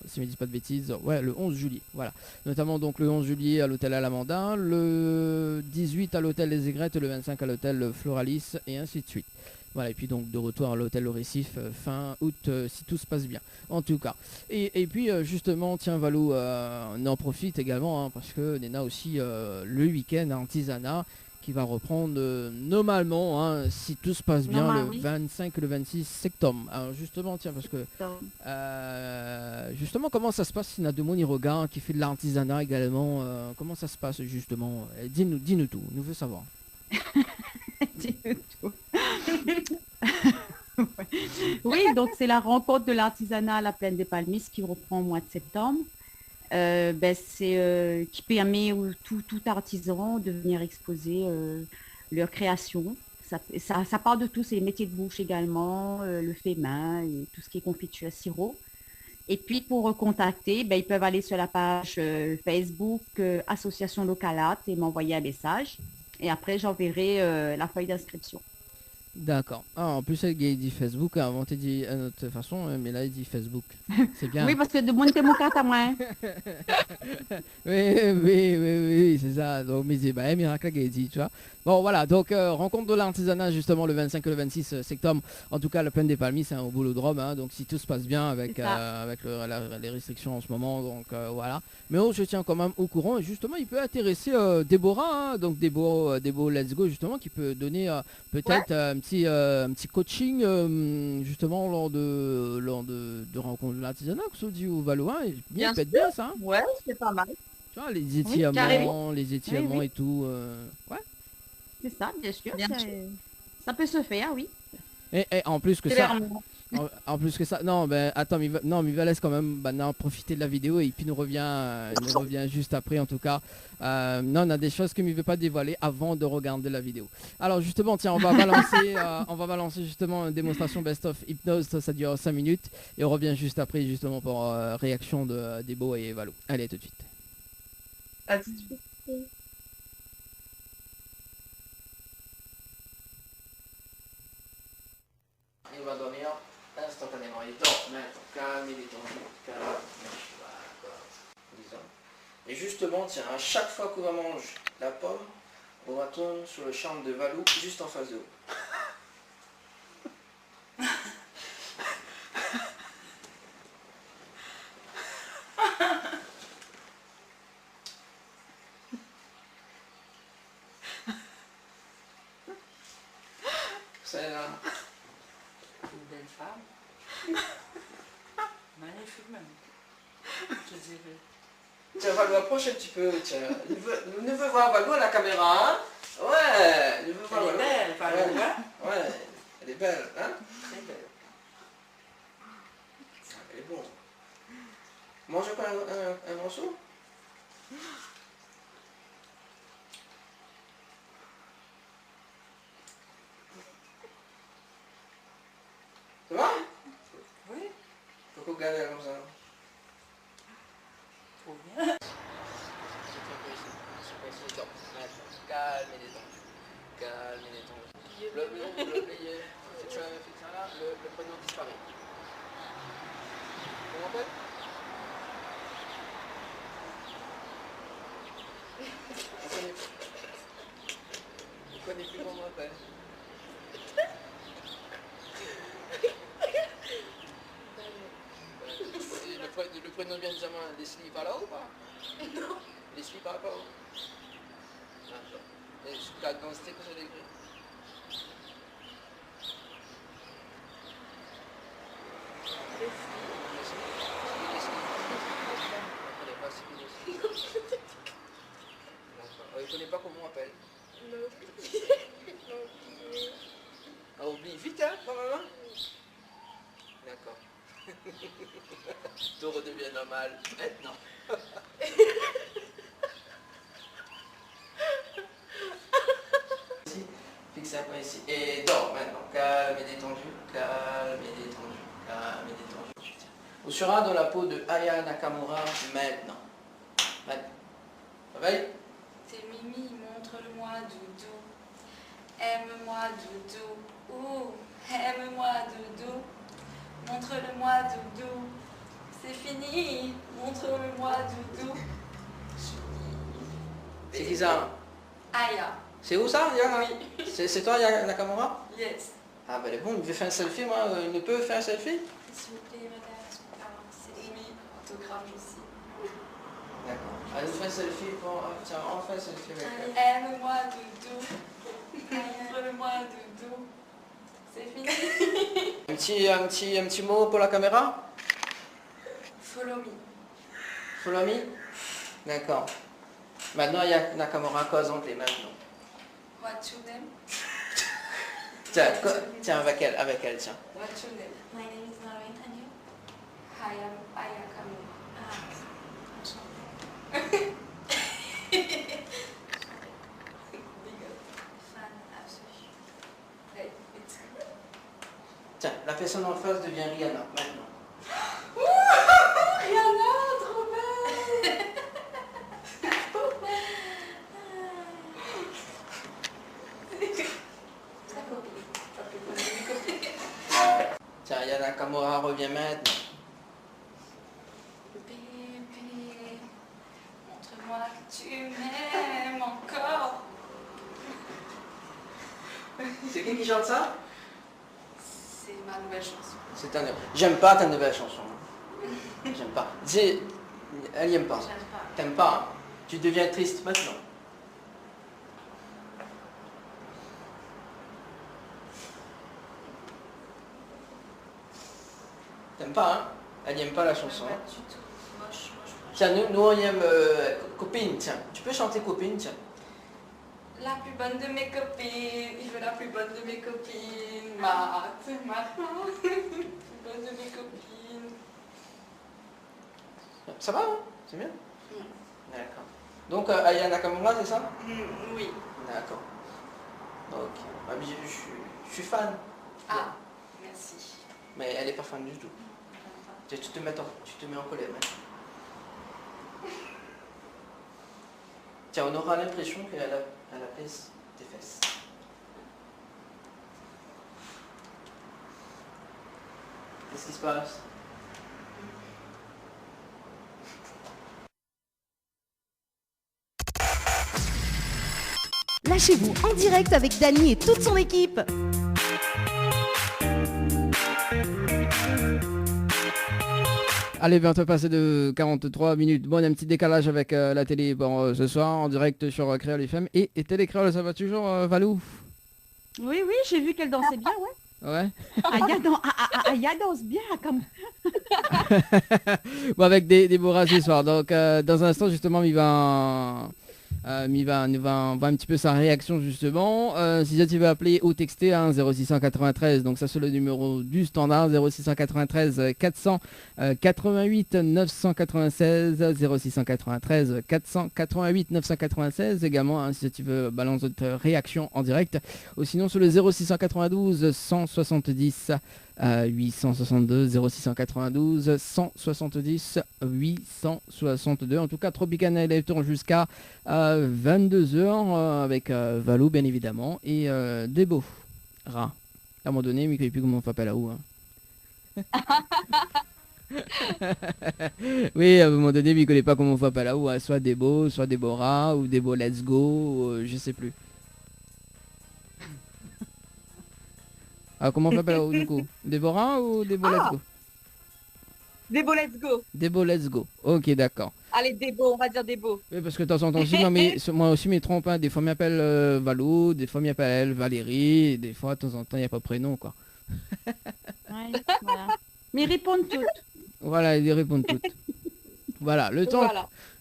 si je ne dis pas de bêtises, ouais le 11 juillet, voilà. Notamment donc le 11 juillet à l'hôtel Alamanda, le 18 à l'hôtel Les Aigrettes, le 25 à l'hôtel Floralis et ainsi de suite. Voilà, et puis donc de retour à l'hôtel Le Récif fin août si tout se passe bien, en tout cas. Et puis justement, tiens Valou, on en profite également hein, parce que on a aussi le week-end artisanat qui va reprendre normalement, hein, si tout se passe bien, Normal, le oui. 25 et le 26 septembre. Alors justement, tiens, parce que justement, comment ça se passe si on a de monde regarde qui fait de l'artisanat également comment ça se passe justement dis-nous tout, nous veut savoir. Dis-nous tout. Oui, donc c'est la rencontre de l'artisanat à la Plaine des Palmistes qui reprend au mois de septembre. C'est qui permet aux tout artisan de venir exposer leur création. Ça part de tout, c'est les métiers de bouche également, le fait main, et tout ce qui est confiture, sirop. Et puis pour contacter, ils peuvent aller sur la page Facebook Association Localate et m'envoyer un message. Et après, j'enverrai la feuille d'inscription. D'accord. Ah, en plus, il dit Facebook, avant tu dit à notre façon, mais là il dit Facebook. C'est bien. Oui, parce que de mon mon carte à moi. Oui, c'est ça. Donc, mais c'est bah, miracle qu'il dit, tu vois. Bon, voilà. Donc, rencontre de l'artisanat justement le 25 et le 26 septembre. En tout cas, la Plaine des Palmistes, c'est au Boulodrome. Hein, donc, si tout se passe bien avec, les restrictions en ce moment, donc voilà. Mais on se tient quand même au courant. Et justement, il peut intéresser Déborah, hein, donc Déborah Let's Go, justement, qui peut donner peut-être un petit coaching justement lors de rencontres de l'artisanat, que ce soit dit au Valois. Bien, peut-être bien ça. Hein. Ouais, c'est pas mal. Tu vois, les étirements, carrément. et tout. Ouais. C'est ça, bien sûr. Bien sûr. Ça peut se faire, oui. Et en plus que ça. Clairement. En plus que ça, non, ben attends, mais il va laisser quand même profiter de la vidéo et puis nous revient juste après en tout cas. Non, on a des choses que ne veut pas dévoiler avant de regarder la vidéo. Alors justement, tiens, on va balancer justement une démonstration best-of hypnose, ça dure 5 minutes et on revient juste après justement pour réaction de Débo et Valou. Allez, tout de suite. À tout de suite. Il va dormir instantanément. Il dort maintenant. Calme, il est tendu. Calme. Disons. Et justement, tiens, à chaque fois qu'on va manger la pomme, on va tourner sur le charme de Valou juste en face de vous. C'est là. Une belle femme. Magnifique même. Je dirais. Tiens, Valou, approche un petit peu. Tiens. Nous veut voir Valou à la caméra. Hein. Ouais. Nous veut voir Elle est belle, Valou, hein? Ouais. Elle est belle, hein. Très belle. Elle est bon. Mange encore un morceau. Ça va? Oui, Faut qu'on garde comme ça. trop bien. Calme et détendu. Calme et détendu. Le oublié. Si tu as fait ça là, le prénom disparaît. Comment on appelle? Je connais plus comment on appelle. Le prénom bien évidemment Leslie par là ou pas? Non. Leslie par là où? D'accord. Et la densité que j'ai écrit? Il ne connaît pas comment on appelle. Ah, oublie vite, hein, quand même. D'accord. Tout redevient normal maintenant. fixe un point ici. Et dors maintenant. Calme et détendu. Calme et détendu. Calme et détendu. On sera dans la peau de Aya Nakamura maintenant. Maintenant. Réveille. C'est Mimi, montre-le-moi doudou. Aime-moi doudou. Ouh, aime-moi doudou. Montre-le-moi doudou. C'est fini, montre-le-moi doudou. C'est qui ça? Aya. C'est où ça, Yana? Oui. C'est toi, Aya Nakamura? Yes. Ah ben bon, il veut faire un selfie, moi, il ne peut faire un selfie? S'il vous plaît, madame, est-ce qu'on peut avoir c'est Mimi, autographe aussi. D'accord. Allez, on fait un selfie. Bon, tiens, on fait un selfie avec elle. Aime-moi doudou. Montre-le-moi doudou. C'est fini. Un petit mot pour la caméra? Follow me. Follow me? D'accord. Maintenant, il y a Nakamura cause anglais maintenant. What's your name? Tiens, avec elle, tiens. What's your name? My name is Noreen and you? I am Aya Kamura. Big up. Fan absolue. Hey, it's good. Tiens, la personne en face devient Rihanna maintenant. Rihanna, trop belle! Ta copine. Ça fait plaisir de côté. Tiens, Aya Nakamura revient maintenant. Bébé, montre-moi que tu m'aimes encore. C'est qui chante ça? C'est ma nouvelle chanson. C'est un... J'aime pas ta nouvelle chanson. J'aime pas. Elle aime pas. J'aime pas. T'aimes pas, hein? Tu deviens triste maintenant. T'aimes pas, hein? Elle n'aime pas la chanson. Pas Hein? du tout. Moche, moche, moche. Tiens, nous on aime copine, tiens. Tu peux chanter copine, tiens. La plus bonne de mes copines, je veux la plus bonne de mes copines, Matt, maintenant, la plus bonne de mes copines. Ça va, hein? C'est bien? Mm. D'accord. Donc, Aya Nakamura, c'est ça? Oui. D'accord. Ok. Ah, mais je suis fan. Ah, merci. Mais elle est pas fan du tout. Tu te mets en colère maintenant. Tiens, on aura l'impression qu'elle apaise tes fesses. Qu'est-ce qui se passe? Lâchez-vous en direct avec Dany et toute son équipe. Allez, bientôt passé de 43 minutes. Bon, on a un petit décalage avec la télé ce soir en direct sur Créole FM. Et Télé Créole, ça va toujours, Valou? Oui, oui, j'ai vu qu'elle dansait bien, ouais. Ouais. Aya danse bien, comme... Bon, avec des beaux rases ce soir. Donc, dans un instant, justement, il va voir un petit peu sa réaction, justement. Si tu veux appeler ou texter, hein, 0693, donc ça c'est le numéro du standard, 0693 488 996, 0693 488 996 également, hein, si tu veux balancer votre réaction en direct, ou sinon sur le 0692 170 862 0692 170 862. En tout cas, Tropicana Electron jusqu'à 22h avec Valou bien évidemment et Debo Ra. À un moment donné, mais il ne connaît plus comment on s'appelle là-haut. Hein. Oui, à un moment donné, mais il ne connaît pas comment on s'appelle là-haut. Hein. Soit Debo, soit Deborah ou Debo Let's Go, je sais plus. Ah, comment on s'appelle là-haut du coup? Déborah ou Debo Let's Go? Debo, let's go. Debo Let's Go. Ok, d'accord. Allez, Debo, on va dire Debo. Oui, parce que de temps en temps aussi, moi aussi, mes trompe. Hein. Des fois, m'appelle Valou, des fois, m'appelle Valérie, et des fois, de temps en temps, il n'y a pas de prénom, quoi. Ouais, voilà. Mais ils répondent toutes. Voilà, ils répondent toutes. Voilà,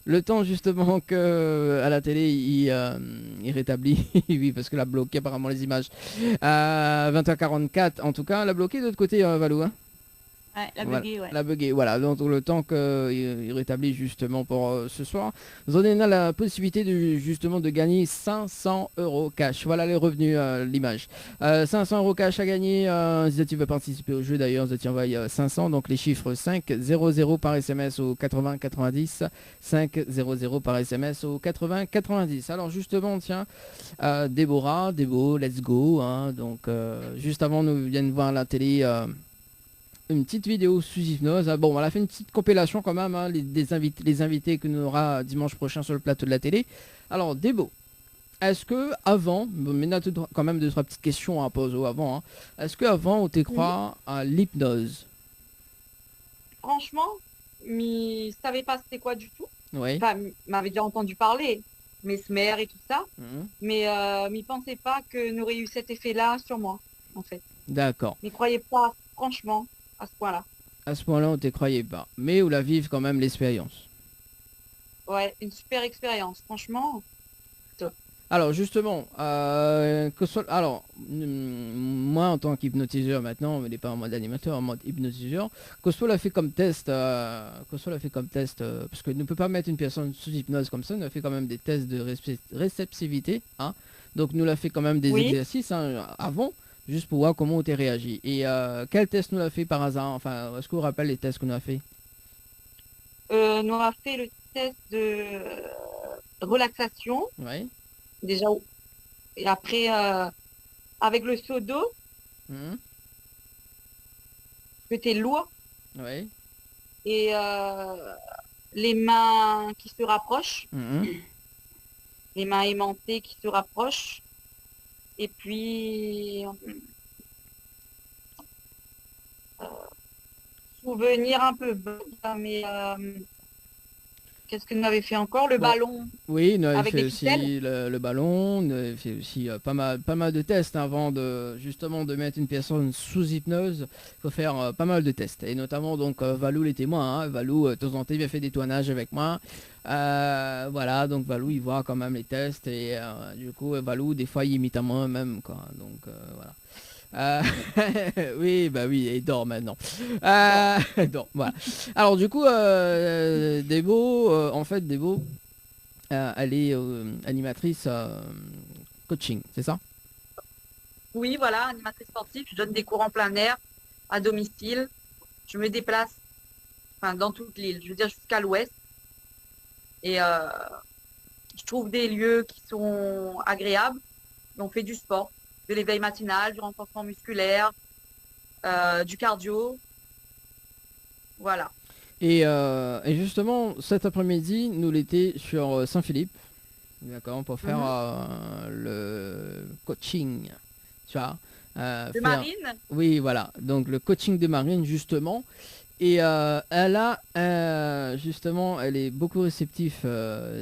le temps justement que à la télé, il rétablit. Oui, parce que l'a bloqué apparemment les images. 20h44, en tout cas, l'a bloqué de l'autre côté, Valou. Hein. Ouais, la Voilà, buggée, ouais. la bugger, voilà. Donc le temps qu'il rétablit justement pour ce soir, vous en avez la possibilité justement de gagner 500 euros cash. Voilà les revenus, l'image. 500 euros cash à gagner. Si tu veux participer au jeu d'ailleurs, je t'envoie 500. Donc les chiffres 500 par SMS au 80 90, 500 par SMS au 80 90. Alors justement, tiens, Déborah, let's go. Hein. Donc juste avant, nous viennent voir la télé. Une petite vidéo sous hypnose. Bon, on a fait une petite compilation quand même, hein, les invités que nous aura dimanche prochain sur le plateau de la télé. Alors, Débo, est-ce que avant, maintenant quand même 2-3 petites questions à poser avant, hein. Est-ce que avant on te croit à l'hypnose? Franchement, je savais pas c'était quoi du tout. Oui. Enfin, m'avait déjà entendu parler, Mesmer et tout ça, Mhm. mais m'y pensais pas que n'aurait eu cet effet-là sur moi, en fait. D'accord. M'y croyais pas, franchement, à ce point-là. À ce point-là, on te croyait pas. Mais on la vive quand même l'expérience. Ouais, une super expérience, franchement. Alors justement, moi en tant qu'hypnotiseur maintenant, mais n'est pas en mode animateur, en mode hypnotiseur, Cosmo l'a fait comme test, parce que ne peut pas mettre une personne sous hypnose comme ça, on a fait quand même des tests de réceptivité, hein. Donc nous l'a fait quand même des exercices hein, avant, juste pour voir comment on t'a réagi. Et quel test nous l'a fait par hasard? Enfin, est-ce qu'on vous rappelle les tests qu'on a fait? Nous on a fait le test de relaxation, Oui. déjà, et après, avec le seau d'eau, Mhm. que t'es lourd, Oui. et les mains qui se rapprochent, Mhm. les mains aimantées qui se rapprochent, et puis souvenir un peu vague, mais qu'est-ce que nous avait fait encore? Le Bon. ballon Oui, on avait avec fait les aussi ficelles. le ballon, on avait fait aussi pas mal de tests hein, avant de justement de mettre une personne sous hypnose. Il faut faire pas mal de tests et notamment donc Valou les témoins. Hein. Valou de temps en temps il a fait des tournages avec moi. Voilà, donc Valou il voit quand même les tests et du coup Valou des fois il imite à moi-même quoi. Donc voilà. Oui, bah oui, il dort maintenant. Donc, voilà. Alors du coup, Debo, en fait, Debo, elle est animatrice coaching, c'est ça? Oui, voilà, animatrice sportive. Je donne des cours en plein air, à domicile. Je me déplace enfin, dans toute l'île, je veux dire jusqu'à l'ouest. Et je trouve des lieux qui sont agréables. On fait du sport, de l'éveil matinal, du renforcement musculaire, du cardio. Voilà. Et justement, cet après-midi, nous l'étions sur Saint-Philippe, d'accord, pour faire le coaching, tu vois. De Marine. Oui, voilà. Donc le coaching de Marine, justement. Et elle a, justement, elle est beaucoup réceptive,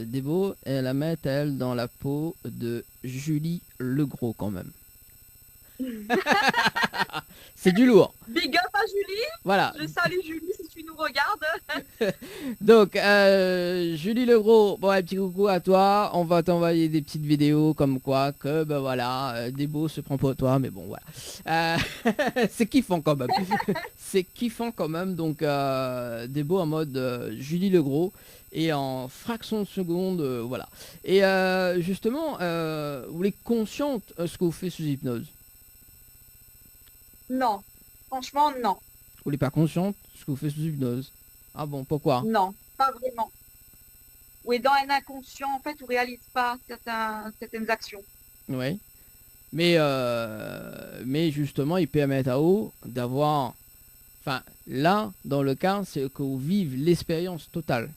Débo. Et elle la met, elle, dans la peau de Julie Legros, quand même. C'est du lourd. Big up à Julie. Voilà. Je salue Julie si tu nous regardes. Donc, Julie Legros, bon, un petit coucou à toi. On va t'envoyer des petites vidéos comme quoi que, ben voilà, Débo se prend pour toi, mais bon, voilà. C'est kiffant quand même. C'est kiffant quand même. Donc, Débo en mode Julie Legros. Et en fraction de seconde, voilà. Et justement, vous êtes consciente de ce que vous faites sous hypnose? Non, franchement, non. Vous n'êtes pas consciente de ce que vous faites sous hypnose? Ah bon, pourquoi? Non, pas vraiment. Oui, dans un inconscient, en fait, on ne réalise pas certaines actions. Oui. Mais justement, il permet à vous d'avoir... Enfin, là, dans le cas, c'est que vous vivez l'expérience totale.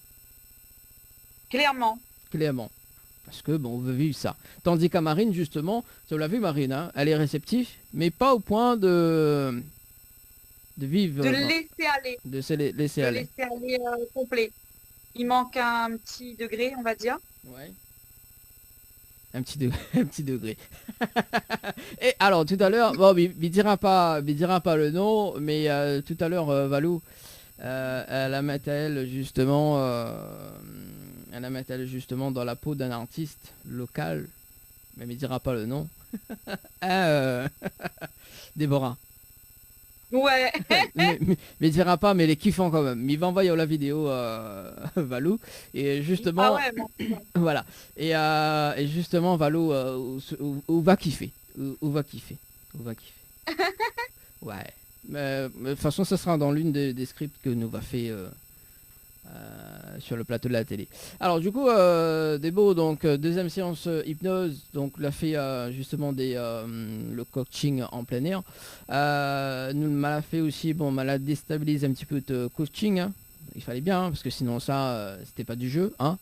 Clairement. Clairement. Parce que, bon, on veut vivre ça. Tandis qu'à Marine, justement, tu l'as vu, Marine, hein, elle est réceptive, mais pas au point de vivre... De laisser aller. De se laisser De aller. laisser aller complet. Il manque un petit degré, on va dire. Ouais. Un petit degré. Et alors, tout à l'heure, bon, il dira pas le nom, mais tout à l'heure, Valou, elle la met elle justement, dans la peau d'un artiste local, mais il dira pas le nom. Déborah. Ouais. Mais il dira pas, mais les kiffant quand même. Il va envoyer la vidéo Valou. Et justement, Ah ouais, bon. voilà. Et justement, Valou où va kiffer. Où va kiffer. Où va kiffer. Ouais. Mais de toute façon, ce sera dans l'une des scripts que nous va faire sur le plateau de la télé. Alors du coup, Débo, donc deuxième séance hypnose, donc l'a fait justement le coaching en plein air. Nous m'a fait aussi, bon, m'a déstabilisé un petit peu de coaching. Hein. Il fallait bien, hein, parce que sinon ça, c'était pas du jeu, hein.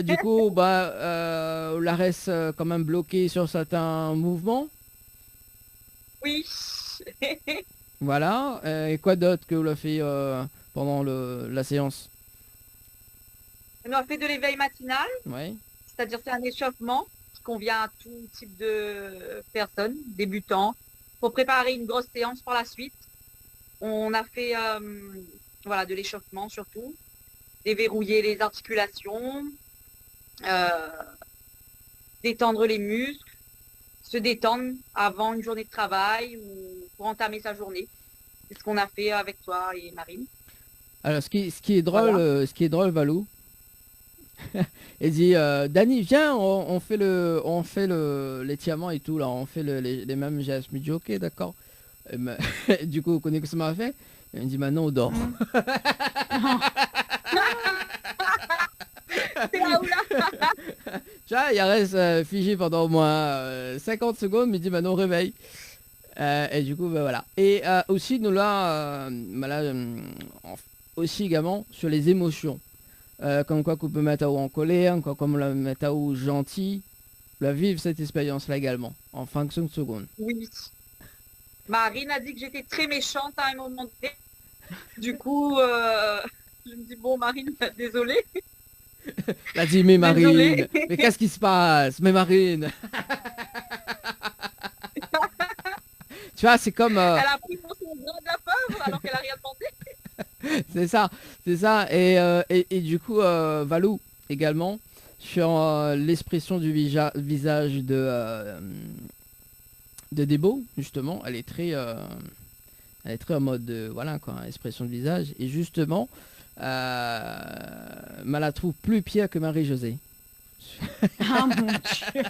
Du coup, la reste quand même bloqué sur certains mouvements. Oui. Voilà. Et quoi d'autre que vous l'avez fait pendant la séance? On a fait de l'éveil matinal, Ouais. c'est-à-dire c'est un échauffement qui convient à tout type de personnes, débutants, pour préparer une grosse séance par la suite. On a fait voilà, de l'échauffement surtout, déverrouiller les articulations, détendre les muscles, se détendre avant une journée de travail ou pour entamer sa journée. C'est ce qu'on a fait avec toi et Marine. Alors, ce qui est drôle, Voilà. ce qui est drôle, Valou, il dit, Dani, viens, on fait l'étirement et tout là, on fait les mêmes gestes. Je me dis, ok, d'accord. Du coup, vous connaissez que ça m'a fait. Il me dit, maintenant on dort. C'est là où là. Tu vois, il reste figé pendant au moins 50 secondes, mais il dit, maintenant on réveille. Et du coup, voilà. Et aussi, nous là, aussi également sur les émotions. Comme quoi qu'on peut mettre en colère, comme la mettre gentil. La vivre cette expérience-là également, en fonction de secondes. Oui. Marine a dit que j'étais très méchante à un moment donné. Du coup, je me dis, bon, Marine, désolée. Elle a dit, mais Marine, Désolée. mais qu'est-ce qui se passe? Mais Marine. Tu vois, c'est comme... Elle a pris pour son bras de la pauvre alors qu'elle a rien demandé. c'est ça. Et du coup, Valou, également, sur l'expression du visage de Débo, justement, elle est très en mode, voilà, quoi, expression de visage. Et justement, mais la trouve plus pire que Marie-Josée. Ah mon Dieu.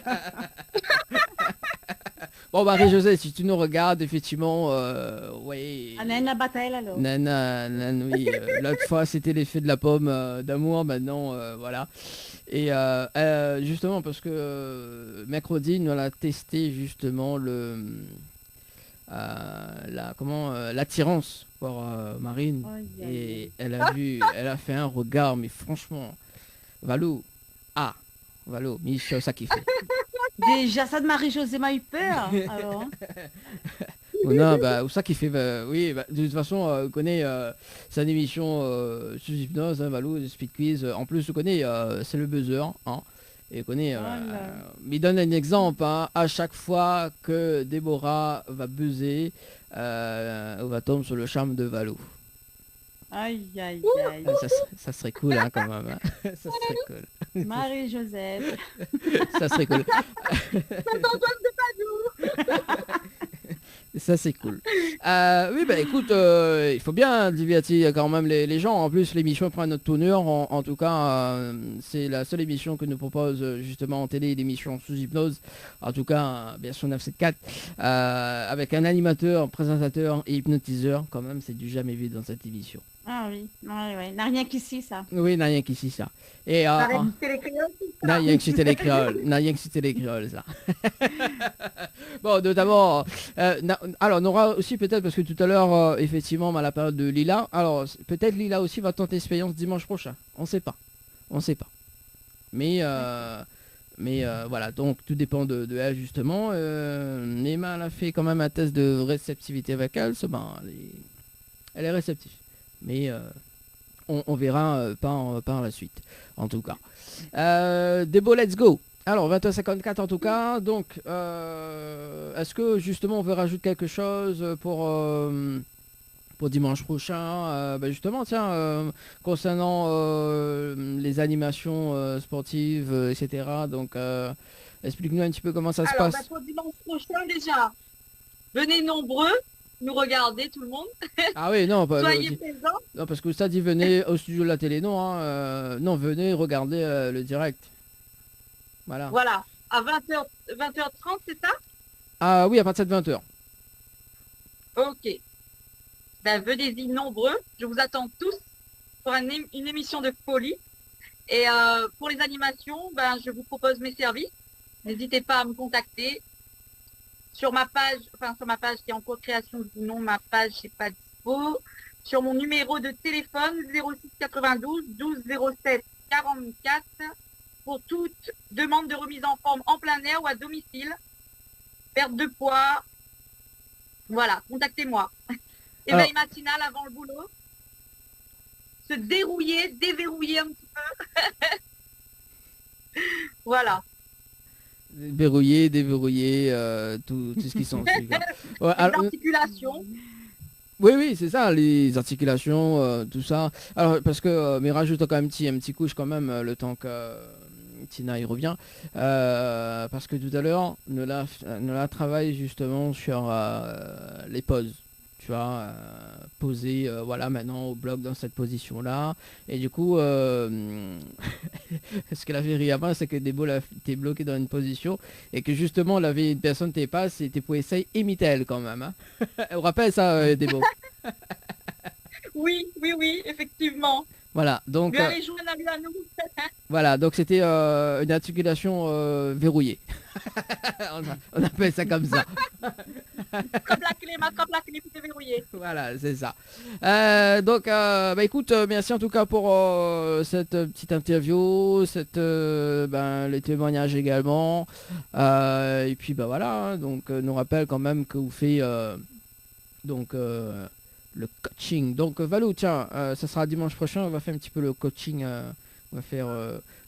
Bon, Marie-Josée, si tu nous regardes, effectivement, oui. On a une bataille alors. Nana, oui. L'autre fois, c'était l'effet de la pomme d'amour. Maintenant, voilà. Et justement, parce que mercredi, nous allons tester justement l'attirance pour Marine. Oh, Et elle a fait un regard, mais franchement, Valou, Michel, ça qui fait. Déjà, ça de Marie-Josée m'a eu peur. Alors, hein. Oh non, ou ça qui fait, oui, de toute façon, vous connaissez, c'est une émission sous hypnose, hein, Valou, de Speed Quiz. En plus, vous connaissez, c'est le buzzer, hein. Et vous connaissez, mais il donne un exemple, hein, à chaque fois que Déborah va buzzer, on va tomber sur le charme de Valou. Aïe, aïe, aïe. Ça serait cool, hein, quand même. Hein. Ça serait cool. Marie-Joseph. Ça serait cool. Ça c'est cool. Oui, écoute, il faut bien divertir quand même les gens. En plus, l'émission prend notre tournure. En tout cas, c'est la seule émission que nous propose justement en télé, l'émission sous hypnose. En tout cas, bien sûr 974, avec un animateur, un présentateur et hypnotiseur. Quand même, c'est du jamais vu dans cette émission. Ah oui, ouais. N'a rien qu'ici, ça. Oui, n'a rien qu'ici ça. Et Arrête de citer les créoles, tout ça. n'a rien que citer les créoles. N'a rien que citer les créoles, ça. Bon, notamment, alors on aura aussi peut-être, parce que tout à l'heure, effectivement, à la période de Lila, alors peut-être Lila aussi va tenter l'expérience dimanche prochain. On sait pas. Mais voilà, donc tout dépend de elle justement. Neymar a fait quand même un test de réceptivité avec elle. Elle est réceptive. Mais on verra par la suite, en tout cas. Debo, let's go. Alors, 21h54 en tout cas. Donc, est-ce que justement on veut rajouter quelque chose pour dimanche prochain? Justement, tiens, concernant les animations sportives, etc. Donc, explique-nous un petit peu comment ça se passe. Pour dimanche prochain déjà, Venez nombreux nous regarder, tout le monde. Ah oui, non, Soyez présents. non, parce que ça dit venez au studio de la télé, non, hein, non, venez regarder le direct. Voilà. Voilà, à 20h30, c'est ça? Ah oui, à partir de 20h. Ok. Ben, venez-y nombreux. Je vous attends tous pour une émission de folie. Et pour les animations, ben, je vous propose mes services. N'hésitez pas à me contacter. Sur ma page qui est en cours de création, je vous non, ma page c'est pas dispo. Sur mon numéro de téléphone 06 92 12 07 44 pour toute demande de remise en forme en plein air ou à domicile, perte de poids. Voilà, contactez-moi. Éveil matinal avant le boulot. Se dérouiller, déverrouiller un petit peu. Voilà. Verrouiller, déverrouiller, tout ce qui s'ensuit. Ouais, Les alors, articulations. oui, c'est ça, les articulations, tout ça. Alors, parce que, mais rajoute quand même un petit couche quand même, le temps que Tina y revient. Parce que tout à l'heure, Nola travaille justement sur les poses. Tu vois, poser, voilà, maintenant au bloc dans cette position-là. Et du coup, ce qu'elle avait ri avant, c'est que Debo t'es bloqué dans une position et que justement, la vie une personne t'es passe et t'es pour essayer imiter elle quand même. Hein. On rappelle ça, Debo. Oui, effectivement. Voilà, donc, Lui aller jouer un ami à nous. voilà, donc c'était une articulation verrouillée. on appelle ça comme ça. Comme la clé, comme la clé pour déverrouiller. Voilà, c'est ça. Donc, bah écoute, merci en tout cas pour cette petite interview, les témoignages également. Et puis, bah voilà, hein, donc nous rappelle quand même que vous faites le coaching. Donc, Valou, tiens, ça sera dimanche prochain, on va faire un petit peu le coaching. On va faire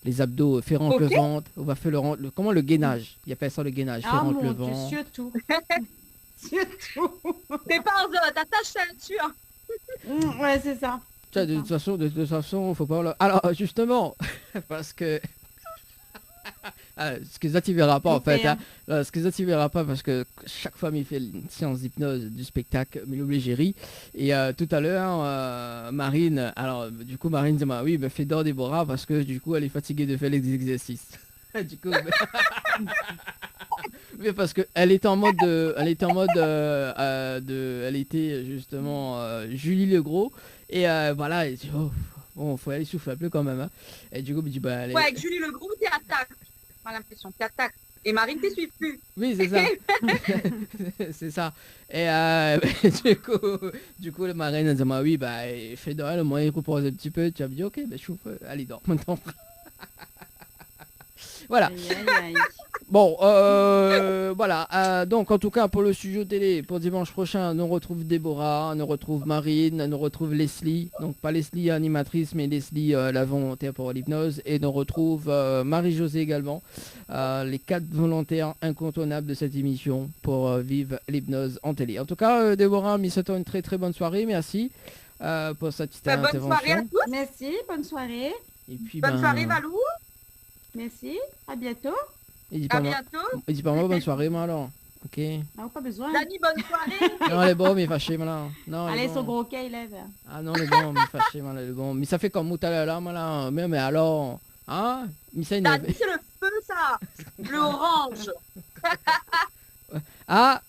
les abdos, faire rentrer le ventre. On va faire le gainage. Il appelle ça le gainage, faire rentrer le ventre. Surtout. Surtout. T'es pas en zone, t'attaches ceinture. Ouais, c'est ça. Tiens, de toute façon, faut pas... Alors, justement, parce que... ce que ça tu verras pas en fait, hein. Ce que ça tu verras pas parce que chaque fois il fait une séance d'hypnose du spectacle, mais l'obligérie. Et tout à l'heure, Marine, alors du coup Marine dit oui, fais d'or des bras parce que du coup elle est fatiguée de faire les exercices. Du coup, mais parce que elle était en mode, elle était justement Julie Legros et voilà, et dit, bon, faut aller souffler un peu quand même. Hein. Et du coup, il dit allez. Ouais, avec Julie Legros, t'es attaque. J'ai l'impression que t'attaques. Et Marine, t'es suivi plus. Oui, c'est ça. C'est ça. Et du coup, le Marine a dit oui, fais d'or, le moyen il repose un petit peu. Tu as dit ok, je chauffe, allez, dors maintenant. Voilà. Aïe, aïe, aïe. Bon, voilà. Donc, en tout cas, pour le studio télé, pour dimanche prochain, nous retrouve Déborah, nous retrouve Marine, nous retrouve Leslie. Donc, pas Leslie animatrice, mais Leslie la volontaire pour l'hypnose. Et nous retrouve Marie-Josée également. Les 4 volontaires incontournables de cette émission pour vivre l'hypnose en télé. En tout cas, Déborah, me souhaite une très très bonne soirée. Merci pour cette petite intervention. Bonne soirée à tous. Merci, bonne soirée. Et puis, Bonne soirée, Valou. Merci, à bientôt. Il dit À pas moi, bientôt. il dit pas moi bonne soirée, moi alors. Ok. Ah, pas besoin. Dani, bonne soirée. Non, elle est bon, mais il est fâché, moi là. Non, elle est Allez, bon. son gros quai, lève. Ah non, elle est bon, mais il est fâché, moi là, elle est bon. Mais ça fait comme Mouta là, moi là. Mais alors, hein? Mais ça, Dani, c'est le feu, ça. Le orange. Ah,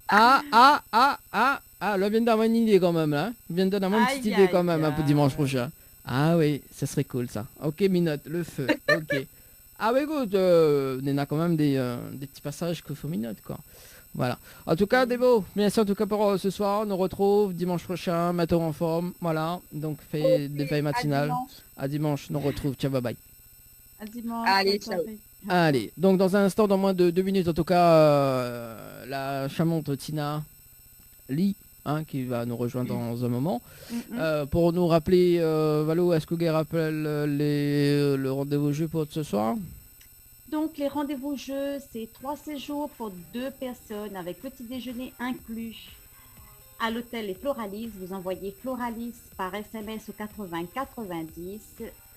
là, vient d'avoir une idée quand même, là. Il vient d'avoir une petite Aïe, idée quand aïe, même, hein, pour aïe. dimanche prochain. Ah oui, ça serait cool, ça. Ok, Minote, le feu, ok. Ah bah écoute, on a quand même des petits passages qu'il faut Minote, quoi. Voilà. En tout cas, Débo, merci en tout cas pour ce soir. On nous retrouve dimanche prochain, matin en forme. Voilà, donc fait des veilles matinales. À dimanche, on nous retrouve. Ciao, bye bye. À dimanche. Allez, bonne soirée. Allez, donc dans un instant, dans moins de 2 minutes, en tout cas, la charmante Tina Lee, hein, qui va nous rejoindre dans un moment. Pour nous rappeler, Valo, est-ce que Guy rappelle le rendez-vous jeu pour ce soir? Donc, les rendez-vous jeux, c'est 3 séjours pour 2 personnes avec petit déjeuner inclus à l'hôtel Les Floralis. Vous envoyez Floralis par SMS au 80 90,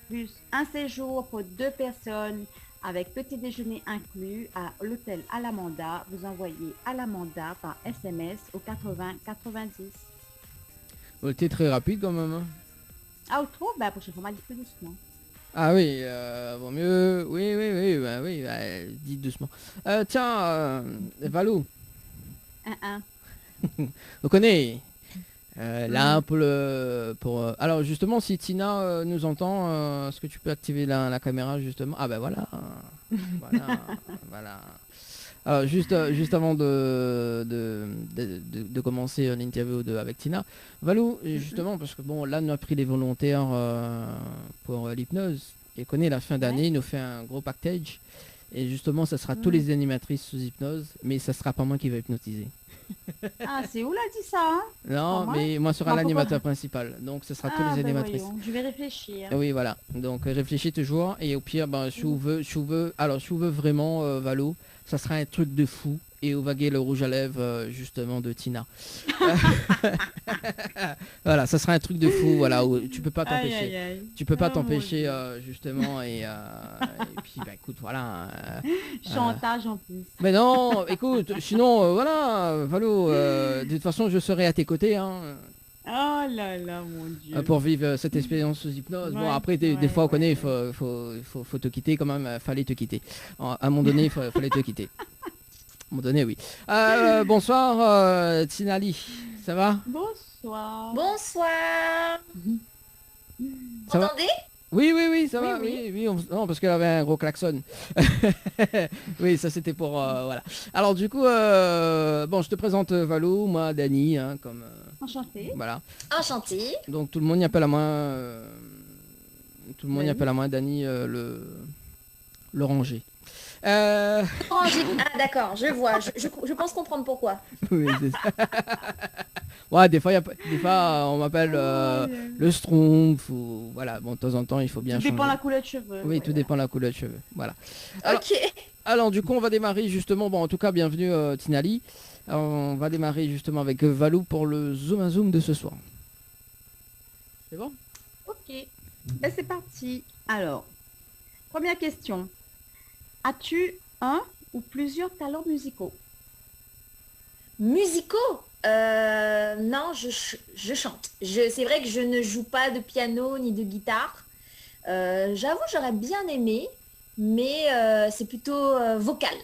plus un séjour pour 2 personnes avec petit déjeuner inclus à l'hôtel Alamanda. Vous envoyez Alamanda par SMS au 80 90. T'es très rapide quand même. Hein. Ah, ou trop? Bah, prochaine fois, on m'a dit plus doucement. Ah oui, vaut mieux. Oui, dites doucement. Tiens, Valou, Un. on connaît. Là, alors justement, si Tina nous entend, est-ce que tu peux activer la caméra justement? Ah ben voilà. Voilà. Alors juste avant de commencer l'interview avec Tina, Valou, justement, parce que bon, là, on a pris les volontaires pour l'hypnose. Et connaît la fin d'année, il nous fait un gros package. Et justement, ça sera tous les animatrices sous hypnose, mais ça sera pas moi qui va hypnotiser. Ah, c'est où l'a dit ça, hein? Non, moi mais moi sera Non, l'animateur principal. Donc ce sera tous les animatrices. voyons, je vais réfléchir. Oui, voilà. Donc réfléchis toujours. Et au pire, si vous veux vraiment, Valo, ça sera un truc de fou. Et au vaguer le rouge à lèvres, justement, de Tina. Voilà, ça sera un truc de fou, voilà, où tu peux pas t'empêcher. Tu peux pas t'empêcher, justement, et puis, bah, écoute, voilà. Chantage en plus. Mais non, écoute, sinon, voilà, Valo, de toute façon, je serai à tes côtés, hein. Oh là là, mon Dieu. Pour vivre cette expérience sous hypnose. Bon, après, des fois, on connaît, il faut te quitter quand même, fallait te quitter. À un moment donné, il fallait te quitter. À un moment donné, oui. Bonsoir, Tinali, ça va? Bonsoir. Bonsoir. Ça va? Entendez? Oui, ça va, oui. oui, non, parce qu'elle avait un gros klaxon. Oui, ça c'était pour, voilà. Alors du coup, bon, je te présente Valou, moi, Dani, hein, comme... Enchantée. Voilà. Enchantée. Donc tout le monde y appelle à moi, Dani, le rangé. Ah d'accord, je vois. Je pense comprendre pourquoi. Oui, c'est ça. Ouais, des fois, on m'appelle le Schtroumpf ou voilà. Bon, de temps en temps, il faut bien Tout changer. dépend la couleur de cheveux. Oui, tout dépend de la couleur de cheveux. Voilà. Alors, Ok. alors, du coup, on va démarrer justement. Bon, en tout cas, bienvenue Tinali. Alors, on va démarrer justement avec Valou pour le zoom à zoom de ce soir. C'est bon? Ok. Ben, c'est parti. Alors, première question. As-tu un ou plusieurs talents musicaux? Musicaux? Non, je chante. C'est vrai que je ne joue pas de piano ni de guitare. J'avoue, j'aurais bien aimé, mais c'est plutôt vocal.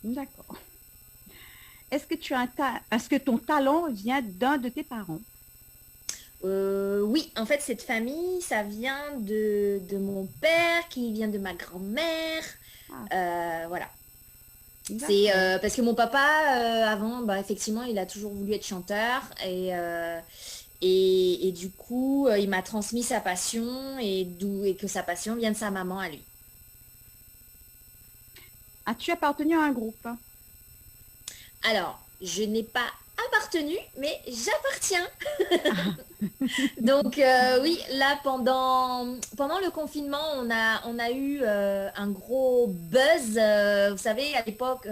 D'accord. Est-ce que ton talent vient d'un de tes parents? Oui, en fait, cette famille, ça vient de mon père, qui vient de ma grand-mère. Voilà. C'est parce que mon papa, avant, bah, effectivement, il a toujours voulu être chanteur et du coup, il m'a transmis sa passion et que sa passion vient de sa maman à lui. As-tu appartenu à un groupe? Alors, je n'ai pas appartenu, mais j'appartiens. Donc oui, là pendant le confinement, on a eu un gros buzz. Vous savez, à l'époque,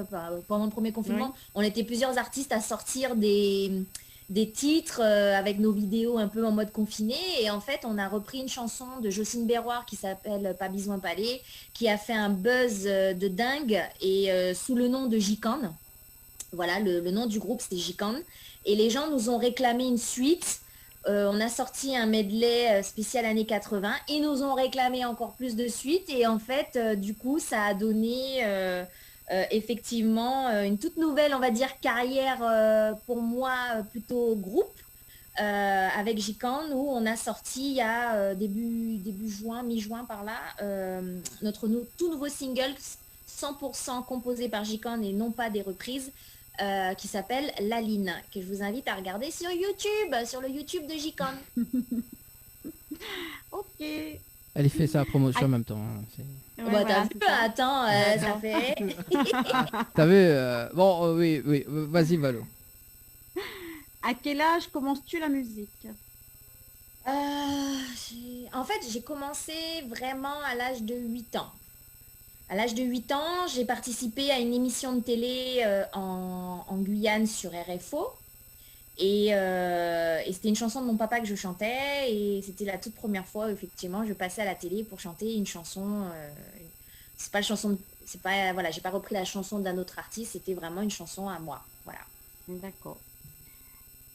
pendant le premier confinement, on était plusieurs artistes à sortir des titres avec nos vidéos un peu en mode confiné. Et en fait, on a repris une chanson de Jocelyne Berroir qui s'appelle Pas besoin palais, qui a fait un buzz de dingue et sous le nom de Jikan. Voilà, le nom du groupe, c'est Jikan. Et les gens nous ont réclamé une suite. On a sorti un medley spécial années 80. Ils nous ont réclamé encore plus de suites. Et en fait, du coup, ça a donné effectivement une toute nouvelle, on va dire, carrière pour moi, plutôt groupe. Avec Jikan, où on a sorti il y a début juin, mi-juin par là, notre tout nouveau single 100% composé par Jikan et non pas des reprises. Qui s'appelle Laline, que je vous invite à regarder sur YouTube, sur le YouTube de Jikan. Ok. Elle fait sa promotion en même temps. Hein. Ouais, Bah, voilà, t'as vu, c'est ça. attends, ça fait... T'as vu bon, oui, vas-y, Valo. À quel âge commences-tu la musique? En fait, j'ai commencé vraiment à l'âge de 8 ans. À l'âge de 8 ans, j'ai participé à une émission de télé en Guyane sur RFO. Et c'était une chanson de mon papa que je chantais. Et c'était la toute première fois, effectivement, je passais à la télé pour chanter une chanson c'est pas la chanson, c'est pas, voilà, j'ai pas repris la chanson d'un autre artiste, c'était vraiment une chanson à moi. Voilà. D'accord.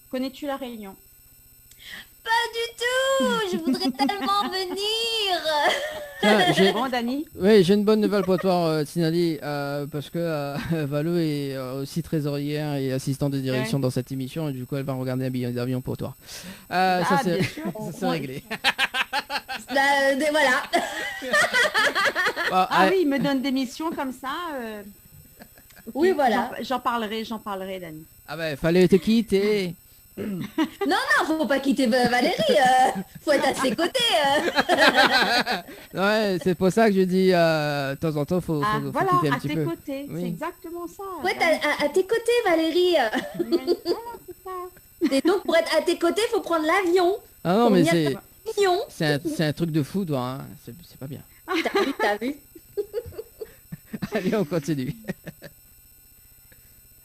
Connais-tu la Réunion? Pas du tout. Je voudrais tellement venir. Tiens, Bon, Dani? oui, j'ai une bonne nouvelle pour toi, Tinali, parce que Valou est aussi trésorière et assistante de direction dans cette émission, et du coup, elle va regarder un billet d'avion pour toi. Ça, c'est bien sûr. ça, c'est réglé. Voilà. Bon, Ah oui, il me donne des missions comme ça. Ok, Oui, voilà. J'en parlerai, Dani. Ah ben, fallait te quitter. Non, faut pas quitter Valérie. Faut être à ses côtés. Ouais, c'est pour ça que je dis de temps en temps, faut Voilà, quitter un à petit tes peu. côtés. Oui. C'est exactement ça. Faut être à tes côtés, Valérie. Oui, voilà, c'est ça. Et donc, pour être à tes côtés, faut prendre l'avion. Ah non, Pour mais venir L'avion. c'est un truc de fou, toi. Hein. C'est pas bien. T'as vu. Allez, on continue.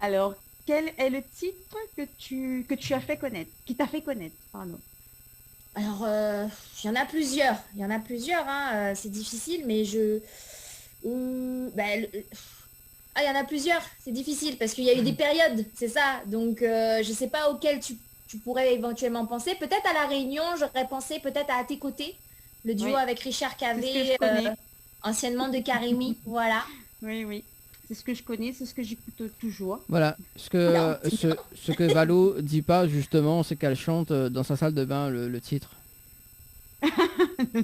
Alors, quel est le titre que tu as fait connaître, qui t'a fait connaître, pardon. Alors, il y en a plusieurs. Hein. C'est difficile, mais il y en a plusieurs. C'est difficile parce qu'il y a eu des périodes, c'est ça. Donc, je sais pas auquel tu pourrais éventuellement penser. Peut-être à La Réunion, j'aurais pensé peut-être à Tes côtés, le duo Oui. avec Richard C'est ce que Cavé, je connais. anciennement de Karimi. Voilà. Oui. C'est ce que je connais, c'est ce que j'écoute toujours. Voilà. Ce que Valou dit pas, justement, c'est qu'elle chante dans sa salle de bain le titre.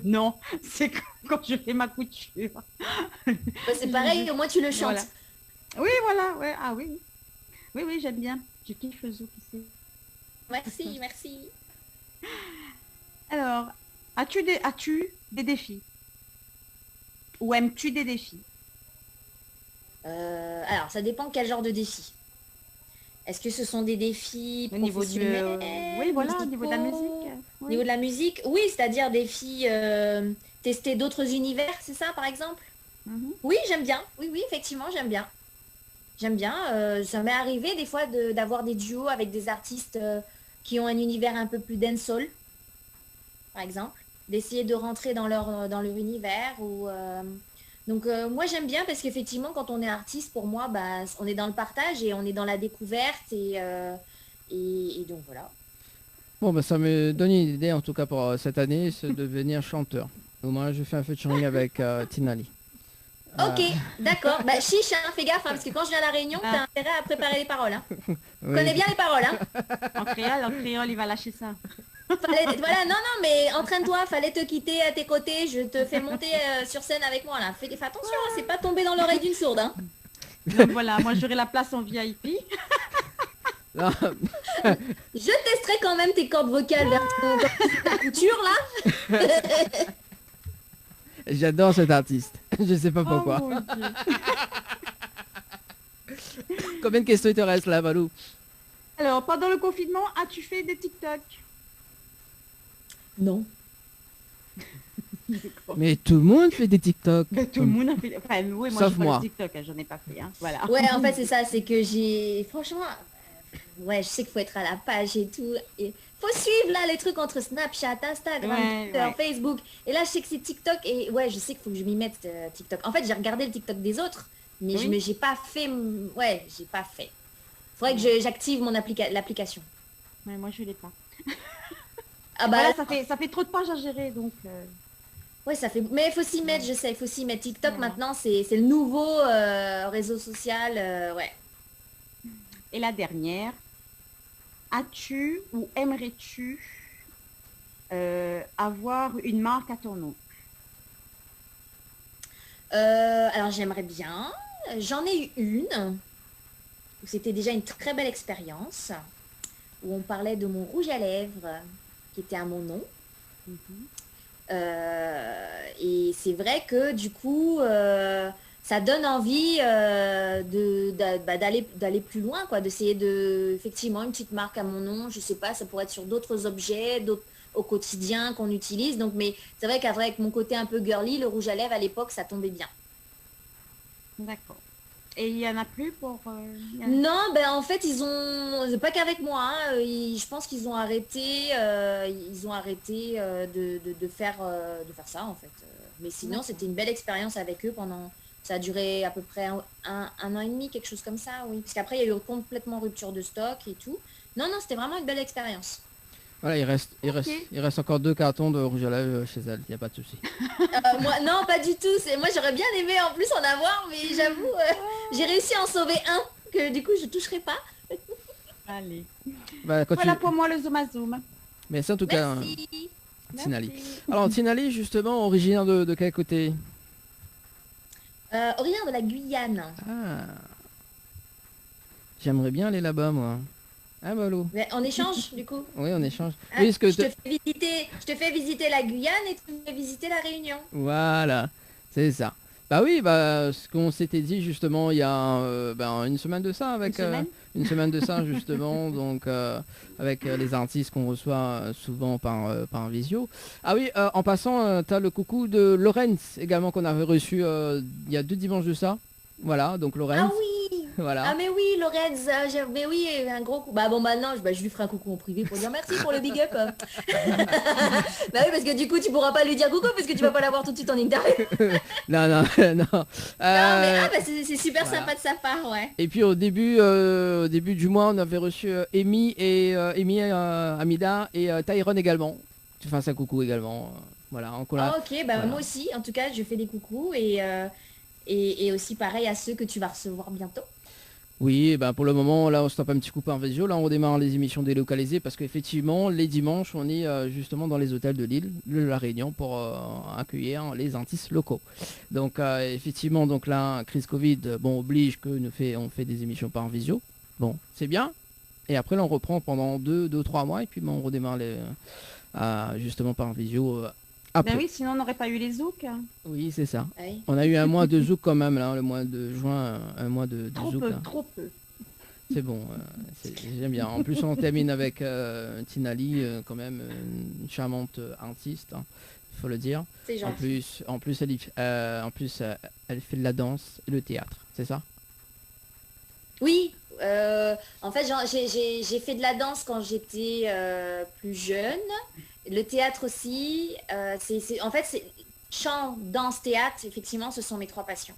Non, c'est quand je fais ma couture. C'est pareil, au moins tu le chantes. Voilà. Oui, voilà. Ouais. Ah oui. Oui, j'aime bien. Je kiffe le zouk ici. Merci. Alors, as-tu des défis? Ou aimes-tu des défis? Alors, ça dépend quel genre de défi. Est-ce que ce sont des défis Au niveau professionnels, oui, voilà, au musicaux? niveau de la musique. Au Oui. niveau de la musique, oui, c'est-à-dire défis, tester d'autres univers, c'est ça, par exemple? Mhm. Oui, j'aime bien. Oui, effectivement, j'aime bien. Ça m'est arrivé des fois d'avoir des duos avec des artistes qui ont un univers un peu plus dancehall, par exemple. D'essayer de rentrer dans leur univers. Donc moi, j'aime bien parce qu'effectivement, quand on est artiste, pour moi, on est dans le partage et on est dans la découverte. Et donc, voilà. Bon, ça me donne une idée, en tout cas pour cette année, c'est de devenir chanteur. Au moins, je fais un featuring avec Tinali. Ok, d'accord. Chiche, hein, fais gaffe, hein, parce que quand je viens à La Réunion, t'as intérêt à préparer les paroles. Hein. Oui. Connais bien les paroles. Hein. En créole, il va lâcher ça. Voilà, non, mais entraîne-toi, fallait te quitter à tes côtés, je te fais monter sur scène avec moi là. Fais attention, hein, c'est pas tomber dans l'oreille d'une sourde. Hein. Donc voilà, moi j'aurai la place en VIP. Non. Je testerai quand même tes cordes vocales vers ta couture là. J'adore cet artiste. Je sais pas pourquoi. Oh, mon Dieu. Combien de questions il te reste là, Valou? Alors, pendant le confinement, as-tu fait des TikTok? Non. Mais tout le monde fait des TikTok. Tout le monde a fait. Enfin, oui, moi, Sauf j'ai pas moi. de TikTok, hein, j'en ai pas fait. Hein. Voilà. Ouais, en fait, c'est ça, c'est que franchement, ouais, je sais qu'il faut être à la page et tout. Et faut suivre là les trucs entre Snapchat, Instagram, Ouais, Twitter, ouais. Facebook. Et là, je sais que c'est TikTok et ouais, je sais qu'il faut que je m'y mette TikTok. En fait, j'ai regardé le TikTok des autres, mais Oui. j'ai pas fait. Ouais, j'ai pas fait. Faudrait que j'active l'application. Mais moi, je l'ai pas. Ah bah, Voilà, ça fait trop de pages à gérer, donc. ouais, ça fait. Mais il faut s'y mettre, je sais, il faut s'y mettre. TikTok maintenant, c'est le nouveau réseau social, ouais. Et la dernière, as-tu ou aimerais-tu avoir une marque à ton nom? Alors j'aimerais bien. J'en ai eu une. C'était déjà une très belle expérience. Où on parlait de mon rouge à lèvres qui était à mon nom. Et c'est vrai que du coup, ça donne envie d'aller plus loin, quoi, d'essayer effectivement une petite marque à mon nom. Je sais pas, ça pourrait être sur d'autres objets, au quotidien qu'on utilise. Donc, mais c'est vrai qu'avec mon côté un peu girly, le rouge à lèvres à l'époque, ça tombait bien. D'accord. Et il y en a plus pour... Non, en fait, ils ont... C'est pas qu'avec moi, hein, je pense qu'ils ont arrêté, de faire ça, en fait. Mais sinon, c'était une belle expérience avec eux Ça a duré à peu près un an et demi, quelque chose comme ça, oui. Parce qu'après, il y a eu complètement rupture de stock et tout. Non, c'était vraiment une belle expérience. Voilà, il reste encore 2 cartons de rouge à lèvres chez elle, il n'y a pas de souci. Moi, non, pas du tout. Moi, j'aurais bien aimé en plus en avoir, mais j'avoue, j'ai réussi à en sauver un, que du coup, je toucherai pas. Allez. Bah, quand Voilà tu... pour moi le Zoom à Zoom. Merci en tout cas, Merci. Tinali. Merci. Alors, Tinali, justement, originaire de quel côté? Originaire de la Guyane. Ah. J'aimerais bien aller là-bas, moi. Ah, Malo. Mais en échange, du coup. Oui, on échange. Ah, Oui, ce que je te fais visiter la Guyane et tu me fais visiter la Réunion. Voilà, c'est ça. Bah oui, bah ce qu'on s'était dit justement il y a une semaine de ça avec une semaine de ça justement donc avec les artistes qu'on reçoit souvent par visio. Ah oui, en passant, tu as le coucou de Lorenz également qu'on avait reçu il y a 2 dimanches de ça. Voilà, donc Lorenz. Ah oui. Voilà. Ah mais oui, Lorenz, mais oui, un gros coup. Bah bon, maintenant, je lui ferai un coucou en privé pour dire merci pour le big up. Bah oui, parce que du coup, tu pourras pas lui dire coucou parce que tu vas pas l'avoir tout de suite en interview. non. Non, mais c'est super sympa de sa part, ouais. Et puis au début du mois, on avait reçu Amy Amida et Tyrone également. Tu fasses un coucou également. Voilà, en collab. Ah, ok, bah moi aussi, en tout cas, je fais des coucous et aussi pareil à ceux que tu vas recevoir bientôt. Oui, ben pour le moment, là, on se tape un petit coup par visio. Là, on démarre les émissions délocalisées parce qu'effectivement, les dimanches, on est justement dans les hôtels de l'île, de la Réunion, pour accueillir les artistes locaux. Donc, effectivement, donc là, crise Covid, bon, oblige que on fait des émissions par visio. Bon, c'est bien. Et après, là, on reprend pendant 2-3 mois et puis on redémarre justement par visio. Ben oui, sinon on n'aurait pas eu les zouks. Oui, c'est ça. Oui. On a eu un mois de zouk quand même, là, le mois de juin, un mois de zouk. Trop peu. C'est bon, j'aime bien. En plus, on termine avec Tinali, quand même, une charmante artiste, hein, faut le dire. C'est gentil. En plus, elle fait de la danse et le théâtre, c'est ça? Oui, en fait, j'ai fait de la danse quand j'étais plus jeune. Le théâtre aussi. En fait, c'est chant, danse, théâtre. Effectivement, ce sont mes 3 passions.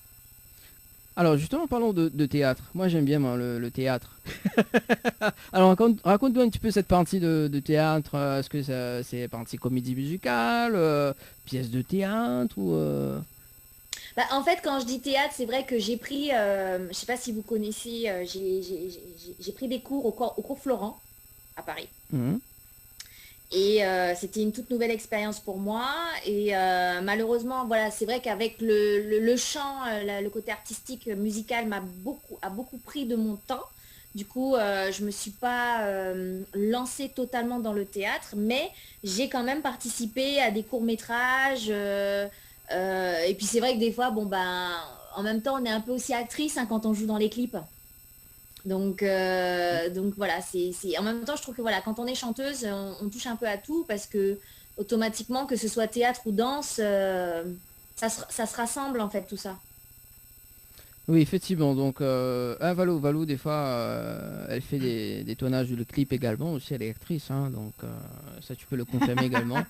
Alors, justement, parlons de théâtre. Moi, j'aime bien le théâtre. Alors, raconte-nous un petit peu cette partie de théâtre. Est-ce que c'est partie comédie musicale, pièce de théâtre ou Bah, en fait, quand je dis théâtre, c'est vrai que j'ai pris, je sais pas si vous connaissez, j'ai pris des cours au cours Florent à Paris. Mhm. Et c'était une toute nouvelle expérience pour moi. Et malheureusement, voilà, c'est vrai qu'avec le chant, le côté artistique, musical a beaucoup pris de mon temps. Du coup, je me suis pas lancée totalement dans le théâtre, mais j'ai quand même participé à des courts-métrages. Et puis c'est vrai que des fois, en même temps, on est un peu aussi actrice quand on joue dans les clips. Donc voilà, en même temps, je trouve que voilà, quand on est chanteuse, on touche un peu à tout parce que automatiquement, que ce soit théâtre ou danse, ça se rassemble en fait tout ça. Oui, effectivement. Donc, Valou, des fois, elle fait des tournages de clips également. Aussi, elle est actrice, hein, donc ça, tu peux le confirmer également.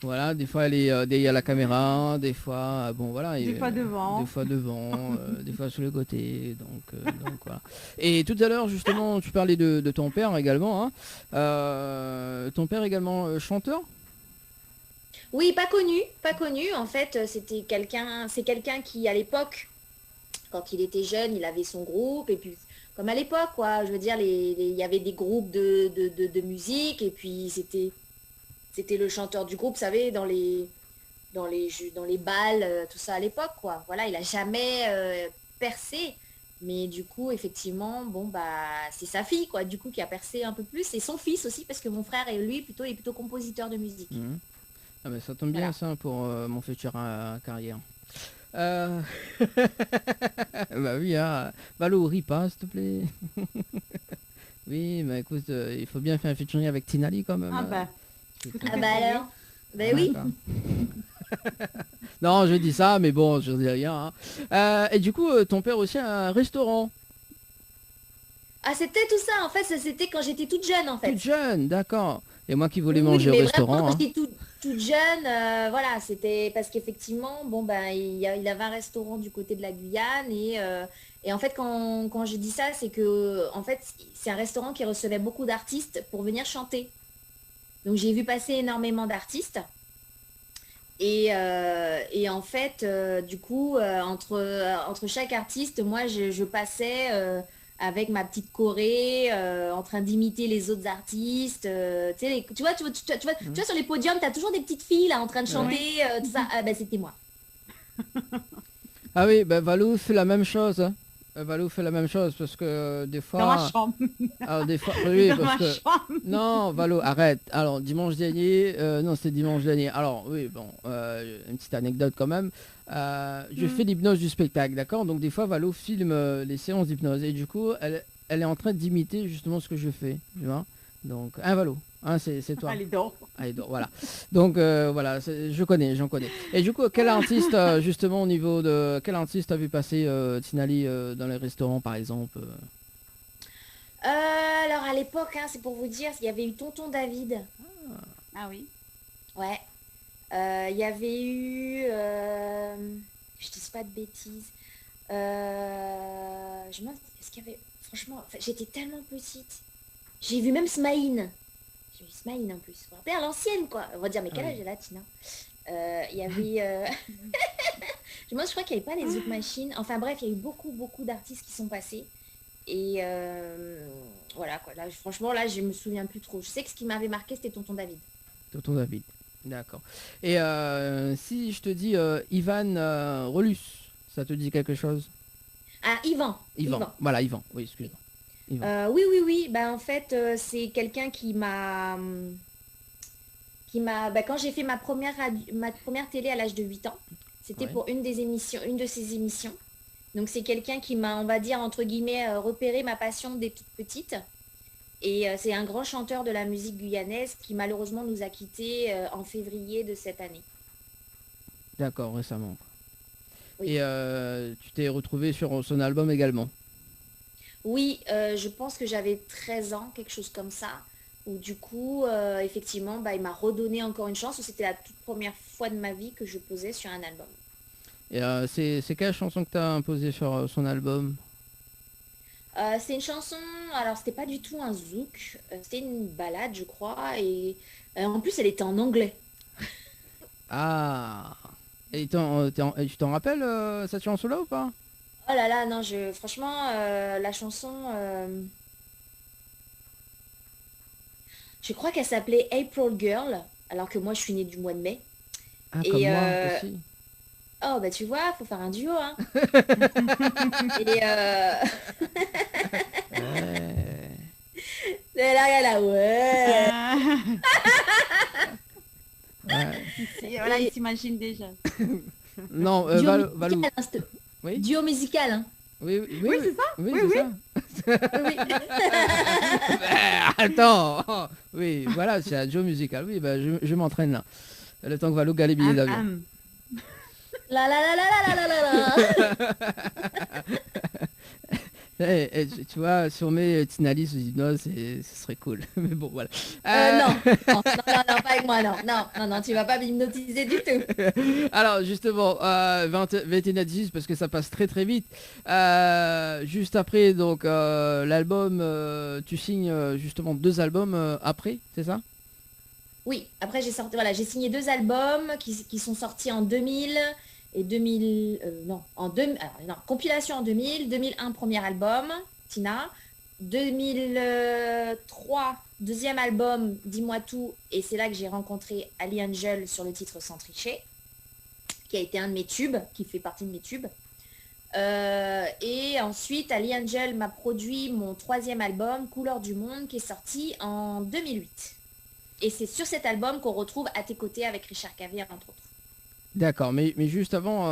Voilà, des fois, elle est derrière la caméra, des fois, bon, voilà. Des fois devant. Des fois devant, des fois sur le côté. Donc voilà. Et tout à l'heure, justement, tu parlais de ton père également. Hein. Ton père également chanteur? Oui, pas connu. En fait, c'est quelqu'un qui, à l'époque, quand il était jeune, il avait son groupe. Et puis, comme à l'époque, quoi, je veux dire, il y avait des groupes de musique. Et puis, c'était le chanteur du groupe, vous savez, dans les balles, tout ça à l'époque, quoi. Voilà, il a jamais percé. Mais du coup, effectivement, c'est sa fille, quoi, du coup, qui a percé un peu plus. Et son fils aussi, parce que mon frère, est plutôt compositeur de musique. Mmh. Ah ben, ça tombe bien, ça, pour mon futur carrière. Bah oui, hein. Valou, ris pas, s'il te plaît. Oui, mais écoute, il faut bien faire un featuring avec Tinali, quand même. Ah bah. Alors oui. Non, je dis ça, mais bon, je dis rien. Hein. Et du coup, ton père aussi a un restaurant. Ah, c'était tout ça, en fait, c'était quand j'étais toute jeune, en fait. Toute jeune, d'accord. Et moi qui voulais manger au mais restaurant. vraiment, Hein. quand j'étais toute jeune, voilà, c'était parce qu'effectivement, bon, ben, il avait un restaurant du côté de la Guyane et en fait, quand je dis ça, c'est que en fait, c'est un restaurant qui recevait beaucoup d'artistes pour venir chanter. Donc, j'ai vu passer énormément d'artistes. Et en fait, du coup, entre chaque artiste, moi, je passais avec ma petite choré, en train d'imiter les autres artistes. Tu sais, tu vois, sur les podiums, tu as toujours des petites filles là en train de chanter, tout ça. Ah, ben, c'était moi. Ah oui, ben Valou fait la même chose. Hein. Valou fait la même chose parce que des fois... Dans ma chambre. Alors, des fois, oui, Dans parce ma que... chambre. Non, Valo, arrête. Alors, dimanche dernier, non, c'était dimanche dernier. Alors, oui, bon, une petite anecdote quand même. Je fais l'hypnose du spectacle, d'accord? Donc, des fois, Valo filme les séances d'hypnose. Et du coup, elle est en train d'imiter justement ce que je fais, tu vois? Donc, Valo, hein, c'est toi. Allez, dors. Allez, donc, voilà. Donc, voilà, j'en connais. Et du coup, quel artiste, justement, au niveau de... Quel artiste a vu passer Tinali dans les restaurants, par exemple Alors à l'époque, hein, c'est pour vous dire, il y avait eu Tonton David. Ah oui. Ouais. Il y avait eu... je dis pas de bêtises. Je me demande, est-ce qu'il y avait... Franchement, j'étais tellement petite. J'ai vu même Smaïn. J'ai vu Smaïn en plus. Vous vous rappelez, à l'ancienne, quoi. On va dire, mais quel âge elle a, Tina? Il y avait... Moi, je crois qu'il n'y avait pas les Zouk Machines. Enfin bref, il y a eu beaucoup d'artistes qui sont passés. Et voilà, quoi. Là, franchement, là, je me souviens plus trop. Je sais que ce qui m'avait marqué, c'était Tonton David. Tonton David, d'accord. Et si je te dis Ivan Relus, ça te dit quelque chose? Ah, Yvan. Voilà, Yvan. Oui, excuse-moi. Yvan. Oui. Bah, en fait, c'est quelqu'un qui m'a... quand j'ai fait ma première télé à l'âge de 8 ans, c'était pour une de ses émissions. Donc c'est quelqu'un qui m'a, on va dire, entre guillemets, repéré ma passion des toutes petites. Et c'est un grand chanteur de la musique guyanaise qui malheureusement nous a quittés en février de cette année. D'accord, récemment. Oui. Et tu t'es retrouvé sur son album également? Oui, je pense que j'avais 13 ans, quelque chose comme ça. Où du coup, effectivement, il m'a redonné encore une chance. C'était la toute première fois de ma vie que je posais sur un album. Et c'est quelle chanson que tu as imposée sur son album? C'est une chanson, alors c'était pas du tout un zouk, c'était une ballade je crois, et en plus elle était en anglais. Ah. Et tu t'en rappelles cette chanson-là ou pas? Oh là là, non, franchement, la chanson, je crois qu'elle s'appelait April Girl, alors que moi je suis née du mois de mai. Ah, comme moi aussi. Oh bah tu vois, faut faire un duo, hein. Et là, ouais. Voilà, il s'imagine déjà. Non, Valou. Oui. Duo musical, hein. Oui, c'est ça. Oui, c'est ça. Oui. Attends. Oui, voilà, c'est un duo musical. Oui, je m'entraîne là. Le temps que Valou gagne les billets d'avion. La la la la la la la la. Tu vois, si on met Tinali sous hypnose, ce serait cool. Mais bon, voilà. Non, pas avec moi, non, tu vas pas m'hypnotiser du tout. Alors, justement, 21h18, parce que ça passe très très vite. Juste après, donc, l'album, tu signes justement 2 albums après, c'est ça? Oui, après j'ai signé 2 albums qui sont sortis en 2000 et 2000, compilation en 2001 premier album, Tina, 2003 deuxième album, Dis-moi tout, et c'est là que j'ai rencontré Ali Angel sur le titre Sans tricher, qui a été un de mes tubes, qui fait partie de mes tubes. Et ensuite, Ali Angel m'a produit mon 3e album, Couleur du Monde, qui est sorti en 2008. Et c'est sur cet album qu'on retrouve À tes côtés avec Richard Cavier, entre autres. D'accord, mais juste avant,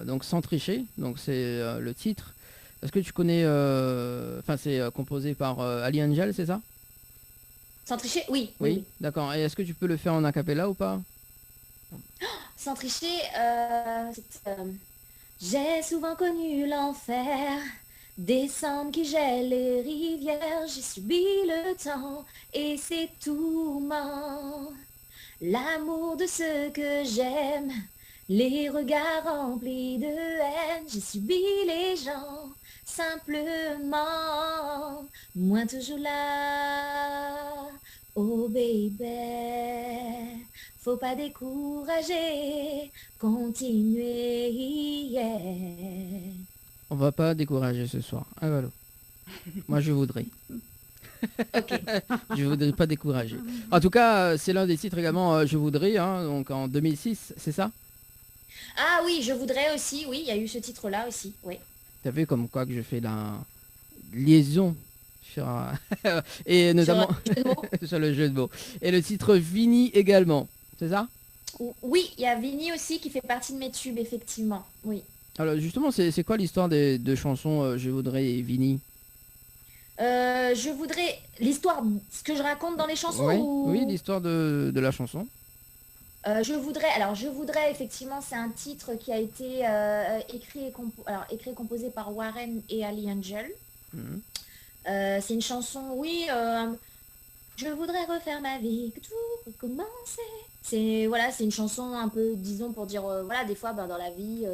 donc Sans tricher, donc c'est le titre. Est-ce que tu connais, enfin c'est composé par Ali Angel, c'est ça? Sans tricher, oui. Oui. D'accord, et est-ce que tu peux le faire en a cappella ou pas? Sans tricher, j'ai souvent connu l'enfer, descendre qui gèle les rivières, j'ai subi le temps et c'est tout mort. L'amour de ceux que j'aime, les regards remplis de haine, j'ai subi les gens simplement, moi toujours là. Oh baby, faut pas décourager, continuer, yeah. On va pas décourager ce soir. Ah voilà. Moi je voudrais. Ok. Je voudrais pas décourager. En tout cas, c'est l'un des titres également, Je voudrais, hein, donc en 2006, c'est ça? Ah oui, je voudrais aussi, oui, il y a eu ce titre-là aussi, oui. T'as vu comme quoi que je fais la liaison sur et notamment sur le jeu de mots. Et le titre Vini également, c'est ça? Oui, il y a Vini aussi qui fait partie de mes tubes, effectivement, oui. Alors justement, c'est quoi l'histoire des deux chansons Je voudrais et Vini? Je voudrais l'histoire, ce que je raconte dans les chansons Oui, ou... oui, l'histoire de la chanson. Je voudrais, effectivement, c'est un titre qui a été écrit et composé par Warren et Ali Angel. Mhm. C'est une chanson, oui, je voudrais refaire ma vie, que tout recommencer. C'est une chanson un peu, disons, pour dire, voilà, des fois, dans la vie,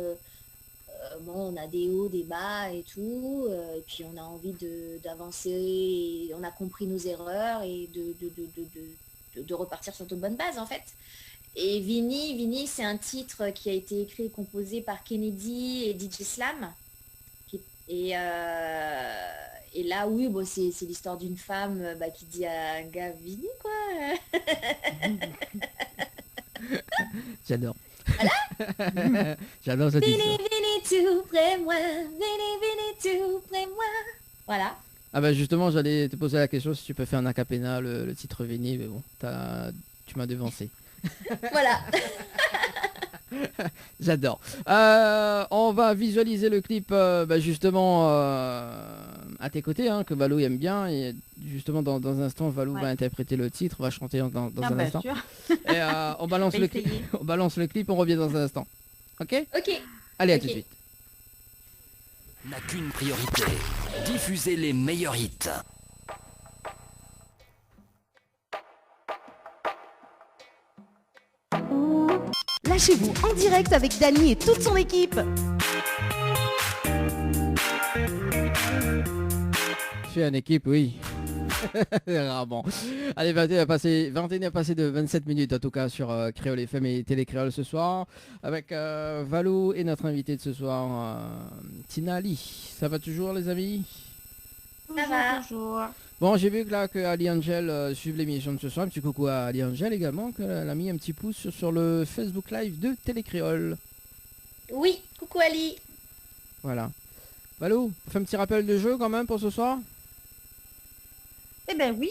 bon, on a des hauts, des bas et tout, et puis on a envie d'avancer, et on a compris nos erreurs et de repartir sur de bonnes bases, en fait. Et Vini, c'est un titre qui a été écrit et composé par Kennedy et DJ Slam. Et là, oui, bon, c'est l'histoire d'une femme qui dit à un gars Vini, quoi. J'adore. Voilà. J'adore cette histoire. Vini, tout près moi. Vini, tout près moi. Voilà. Ah bah justement, j'allais te poser la question si tu peux faire un acapella, le titre Vini, mais bon, tu m'as devancé. Voilà. J'adore. On va visualiser le clip justement à tes côtés, hein, que Valou aime bien. Et justement, dans un instant, Valou va interpréter le titre, va chanter dans un instant. Sûr. Et on balance le clip. On balance le clip, on revient dans un instant. Ok? Ok. Allez, à tout de suite. N'a qu'une priorité, diffuser les meilleurs hits. Lâchez-vous en direct avec Dany et toute son équipe. Je suis en équipe, oui. Rarement. Allez, 21 passé de 27 minutes en tout cas sur Créole FM et Télé Créole ce soir avec Valou et notre invité de ce soir, Tina Ali. Ça va toujours les amis? Ça va. Bonjour. Bon, j'ai vu que là que Ali Angel suive l'émission de ce soir. Un petit coucou à Ali Angel également, qu'elle a mis un petit pouce sur le Facebook Live de Télé Créole. Oui, coucou Ali. Voilà. Valou, on fait un petit rappel de jeu quand même pour ce soir? Eh bien oui,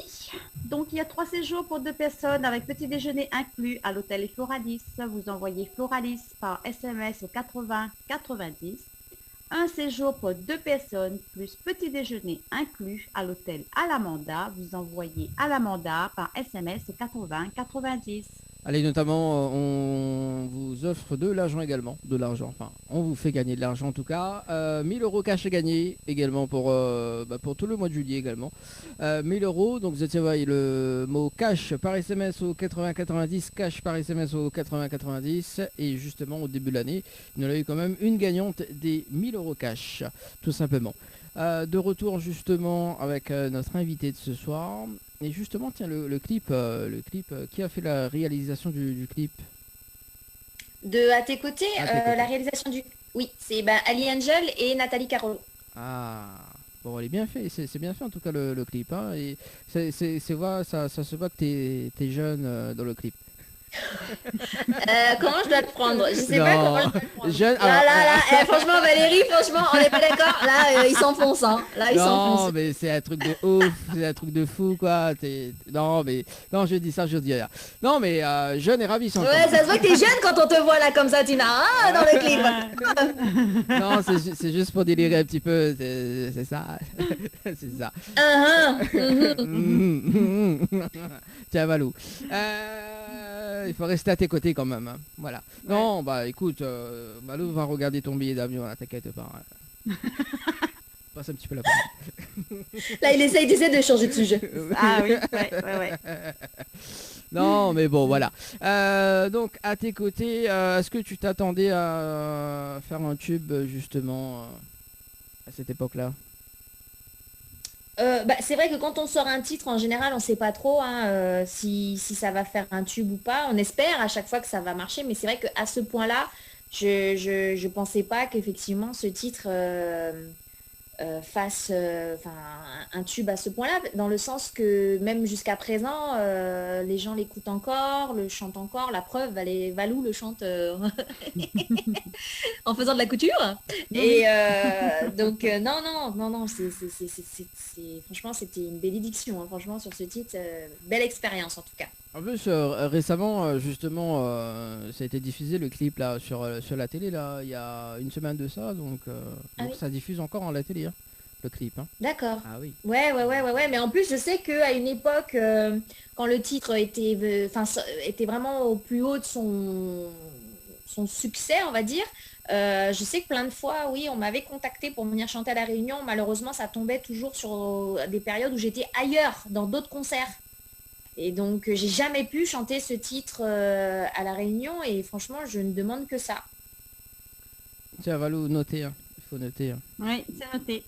donc il y a 3 séjours pour 2 personnes avec petit déjeuner inclus à l'hôtel Floralis. Vous envoyez Floralis par SMS au 80 90. Un séjour pour 2 personnes plus petit déjeuner inclus à l'hôtel Alamanda. Vous envoyez Alamanda par SMS au 80 90. Allez, notamment, on vous offre de l'argent également. De l'argent, enfin, on vous fait gagner de l'argent en tout cas. 1000 € cash à gagner également pour tout le mois de juillet également. 1000 €, donc vous envoyez le mot cash par SMS au 80 90, cash par SMS au 80 90. Et justement, au début de l'année, il y en a eu quand même une gagnante des 1000 € cash, tout simplement. De retour justement avec notre invité de ce soir. Et justement, tiens, le clip, qui a fait la réalisation du clip? À tes côtés, la réalisation du... Oui, c'est Ali Angel et Nathalie Carolo. Ah, bon, elle est bien fait, c'est bien fait en tout cas le clip. Hein, et ça se voit que t'es jeune dans le clip. Comment je dois le prendre? Je sais Non. pas comment je dois le prendre. Jeune, Franchement Valérie, on n'est pas d'accord. Là, il s'enfonce, hein. Là, il s'enfonce. Non, mais c'est un truc de ouf, c'est un truc de fou, quoi. Non, je dis ça, je dis rien. Non, mais jeune et ravissant. Ouais, ça se voit que t'es jeune quand on te voit là comme ça, Tina, hein, dans le clip. Non, c'est juste pour délirer un petit peu, c'est ça. C'est ça. Tiens, Valou. Il faut rester à tes côtés quand même. Hein. Voilà. Ouais. Non, écoute, Valou va regarder ton billet d'avion, là, t'inquiète pas. Passe un petit peu la parole. Là, il essaye de changer de sujet. Ah oui, ouais. Non, mais bon, voilà. Donc, à tes côtés, est-ce que tu t'attendais à faire un tube, justement, à cette époque-là? C'est vrai que quand on sort un titre, en général, on ne sait pas trop hein, si ça va faire un tube ou pas. On espère à chaque fois que ça va marcher, mais c'est vrai qu'à ce point-là, je pensais pas qu'effectivement ce titre fasse un tube à ce point-là, dans le sens que même jusqu'à présent, les gens l'écoutent encore, le chantent encore. La preuve, Valou le chante en faisant de la couture. Et donc non, franchement c'était une bénédiction. Hein, franchement sur ce titre, belle expérience en tout cas. En plus, récemment, justement, ça a été diffusé le clip là sur la télé là, il y a une semaine de ça, donc oui. ça diffuse encore en la télé, hein, le clip. Hein. D'accord. Ah oui. Ouais. Mais en plus, je sais qu'à une époque, quand le titre était vraiment au plus haut de son succès, on va dire, je sais que plein de fois, oui, on m'avait contacté pour venir chanter à La Réunion. Malheureusement, ça tombait toujours sur des périodes où j'étais ailleurs, dans d'autres concerts. Et donc, j'ai jamais pu chanter ce titre à La Réunion. Et franchement, je ne demande que ça. Tiens, Valou, noter. Hein. Il faut noter. Hein. Oui, c'est noté.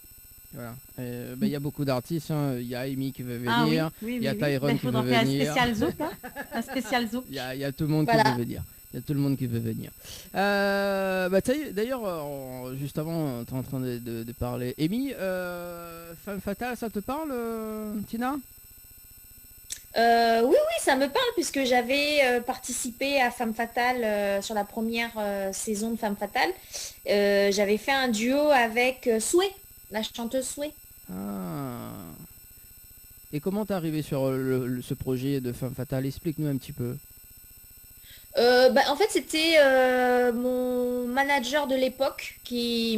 Voilà. Il y a beaucoup d'artistes. Hein. Il y a Amy qui veut venir. Il y a Tyrone qui veut venir. Un spécial zouk. Hein. Un spécial zouk. Il y a tout le monde qui veut venir. Il y a tout le monde qui veut venir. D'ailleurs, juste avant, tu es en train de parler. Amy, Femme Fatale, ça te parle, Tina? Oui, ça me parle puisque j'avais participé à Femme Fatale sur la première saison de Femme Fatale. J'avais fait un duo avec Souhait, la chanteuse Souhait. Ah. Et comment t'es arrivé sur ce projet de Femme Fatale? Explique-nous un petit peu. En fait, c'était mon manager de l'époque qui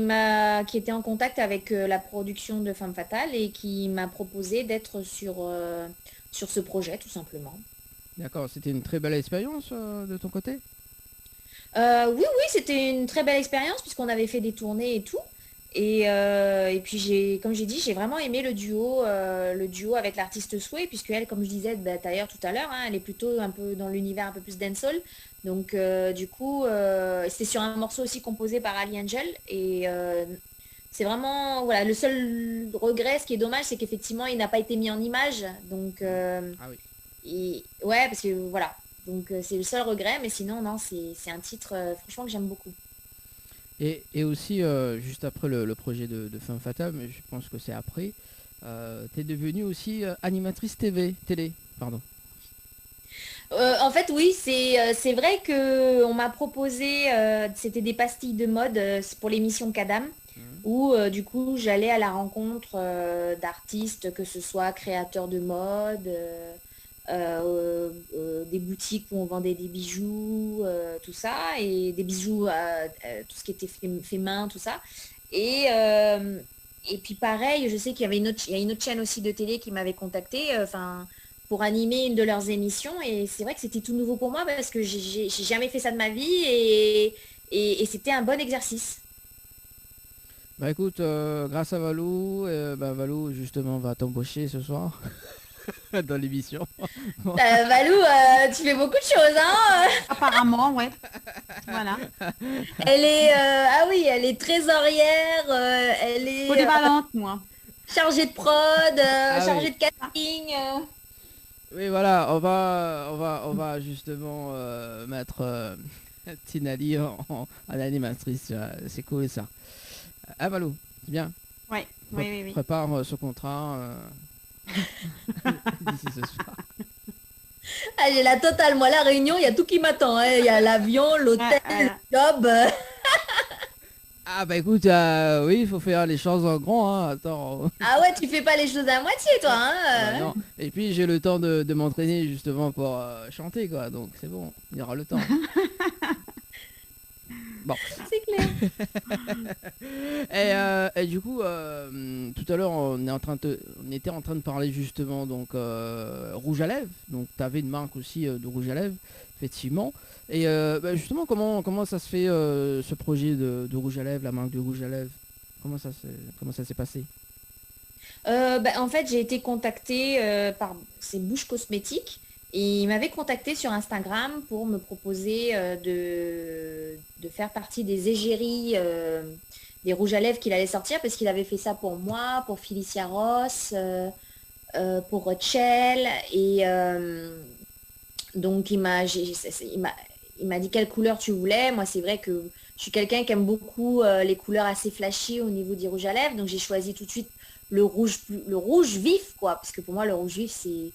était en contact avec la production de Femme Fatale et qui m'a proposé d'être sur ce projet, tout simplement. D'accord, c'était une très belle expérience de ton côté? Oui, c'était une très belle expérience puisqu'on avait fait des tournées et tout. Et puis, comme j'ai dit, j'ai vraiment aimé le duo avec l'artiste Souhait, puisque elle, comme je disais d'ailleurs tout à l'heure, hein, elle est plutôt un peu dans l'univers un peu plus dancehall. Donc, du coup, c'était sur un morceau aussi composé par Ali Angel. Et c'est vraiment, voilà, le seul regret, ce qui est dommage, c'est qu'effectivement, il n'a pas été mis en image. Donc, ah oui. Ouais, parce que voilà. Donc, c'est le seul regret, mais sinon, non, c'est un titre, franchement, que j'aime beaucoup. Et aussi, juste après le projet de Femme Fatale, mais je pense que c'est après, tu es devenue aussi animatrice télé, pardon. En fait, oui, c'est vrai qu'on m'a proposé, c'était des pastilles de mode pour l'émission Cadam, où du coup, j'allais à la rencontre d'artistes, que ce soit créateurs de mode, des boutiques où on vendait des bijoux, tout ça, et des bijoux, tout ce qui était fait main, tout ça. Et puis pareil, je sais qu'il y avait une autre chaîne aussi de télé qui m'avait contacté, pour animer une de leurs émissions, et c'est vrai que c'était tout nouveau pour moi parce que j'ai jamais fait ça de ma vie, et c'était un bon exercice. Bah écoute, grâce à Valou, Valou justement va t'embaucher ce soir. Dans l'émission. Valou, tu fais beaucoup de choses, hein. Apparemment, ouais. Voilà. Elle est, elle est trésorière, elle est polyvalente, moi. Chargée de prod, chargée de casting. Oui, voilà, on va justement mettre Tinali en animatrice. C'est cool ça. Ah Valou, c'est bien. Ouais. Oui. Prépare ce contrat. D'ici ce soir. Ah, j'ai la totale, moi, La Réunion, il y a tout qui m'attend, hein. Il y a l'avion, l'hôtel, le job. Ah bah écoute, oui, il faut faire les choses en grand, hein. Attends. Ah ouais, tu fais pas les choses à moitié, toi, hein. Bah non. Et puis j'ai le temps de m'entraîner justement pour chanter, quoi, donc c'est bon, il y aura le temps. Bon. C'est clair. Et du coup, tout à l'heure, on était en train de parler justement donc rouge à lèvres. Donc tu avais une marque aussi de rouge à lèvres, effectivement. Et justement, comment ça se fait ce projet de rouge à lèvres, la marque de rouge à lèvres? Comment ça s'est passé? En fait, j'ai été contactée par ces Bouches Cosmétiques. Et il m'avait contacté sur Instagram pour me proposer de faire partie des égéries des rouges à lèvres qu'il allait sortir, parce qu'il avait fait ça pour moi, pour Felicia Ross, pour Rachel. Et donc il m'a dit quelle couleur tu voulais. Moi, c'est vrai que je suis quelqu'un qui aime beaucoup les couleurs assez flashy au niveau des rouges à lèvres. Donc j'ai choisi tout de suite le rouge vif, quoi. Parce que pour moi, le rouge vif, c'est...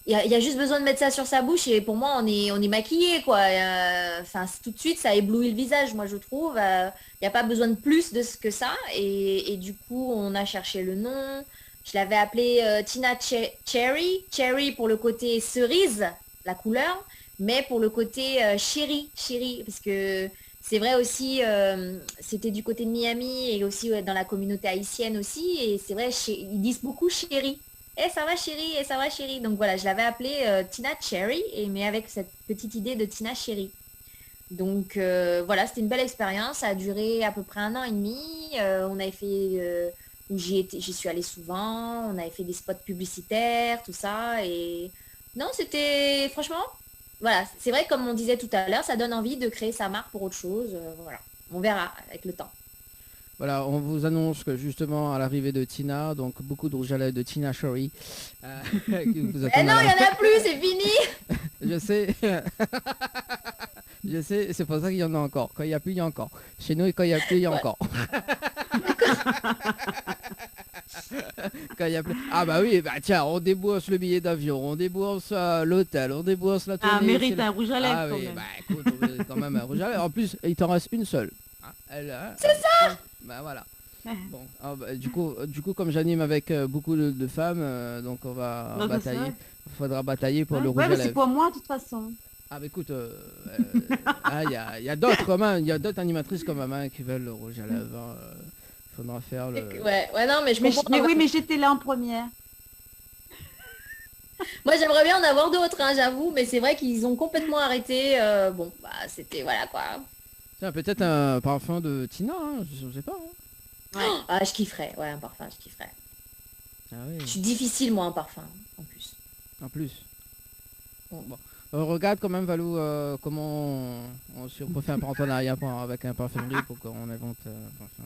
Il y a juste besoin de mettre ça sur sa bouche et pour moi, on est maquillé, quoi. Enfin, tout de suite, ça éblouit le visage, moi, je trouve. Il n'y a pas besoin de plus de ce que ça. Et du coup, on a cherché le nom. Je l'avais appelé Tina Cherry. Cherry pour le côté cerise, la couleur, mais pour le côté chéri, parce que c'est vrai aussi, c'était du côté de Miami et aussi dans la communauté haïtienne aussi. Et c'est vrai, ils disent beaucoup chéri. Eh, ça va chérie, ça va chérie. Donc voilà, je l'avais appelé Tina Cherry, mais avec cette petite idée de Tina Cherry. Donc voilà, c'était une belle expérience. Ça a duré à peu près 1 an et demi. On avait fait, où j'y suis allée souvent. On avait fait des spots publicitaires, tout ça. Et non, c'était franchement, voilà, c'est vrai, comme on disait tout à l'heure, ça donne envie de créer sa marque pour autre chose. Voilà, on verra avec le temps. Voilà, on vous annonce que justement à l'arrivée de Tina, donc beaucoup de rouge à lèvres de Tina Cherry. Eh non, il n'y en a plus, c'est fini. Je sais. Je sais, c'est pour ça qu'il y en a encore. Quand il n'y a plus, il y a encore. Chez nous, quand il n'y a plus, il y a encore. Quand il y a plus... Ah bah oui, bah tiens, on débourse le billet d'avion, on débourse l'hôtel, on débourse la tournée. Ah, mérite un rouge à lèvres ah, quand oui, même. Bah écoute, on mérite quand même un rouge à lèvres. En plus, il t'en reste une seule. C'est ça. Bah voilà. Bon, du coup, comme j'anime avec beaucoup de femmes, donc on va batailler. Il faudra batailler pour le rouge à lèvres. C'est pour moi de toute façon. Ah bah écoute, il y a d'autres mains, il y a d'autres animatrices comme ma main qui veulent le rouge à lèvres. Faudra faire le... Ouais, non, mais je comprends. Mais oui, mais j'étais là en première. Moi, j'aimerais bien en avoir d'autres, hein, j'avoue, mais c'est vrai qu'ils ont complètement arrêté. Bon, bah c'était, voilà quoi. Tiens, peut-être un parfum de Tina, hein, je sais pas. Hein. Ouais. Ah, je kifferais, ouais, un parfum, je kifferais. Ah oui. Je suis difficile, moi, un parfum, en plus. En plus. Bon. Regarde quand même, Valou, comment si on peut faire un partenariat avec un parfumerie pour qu'on invente un parfum.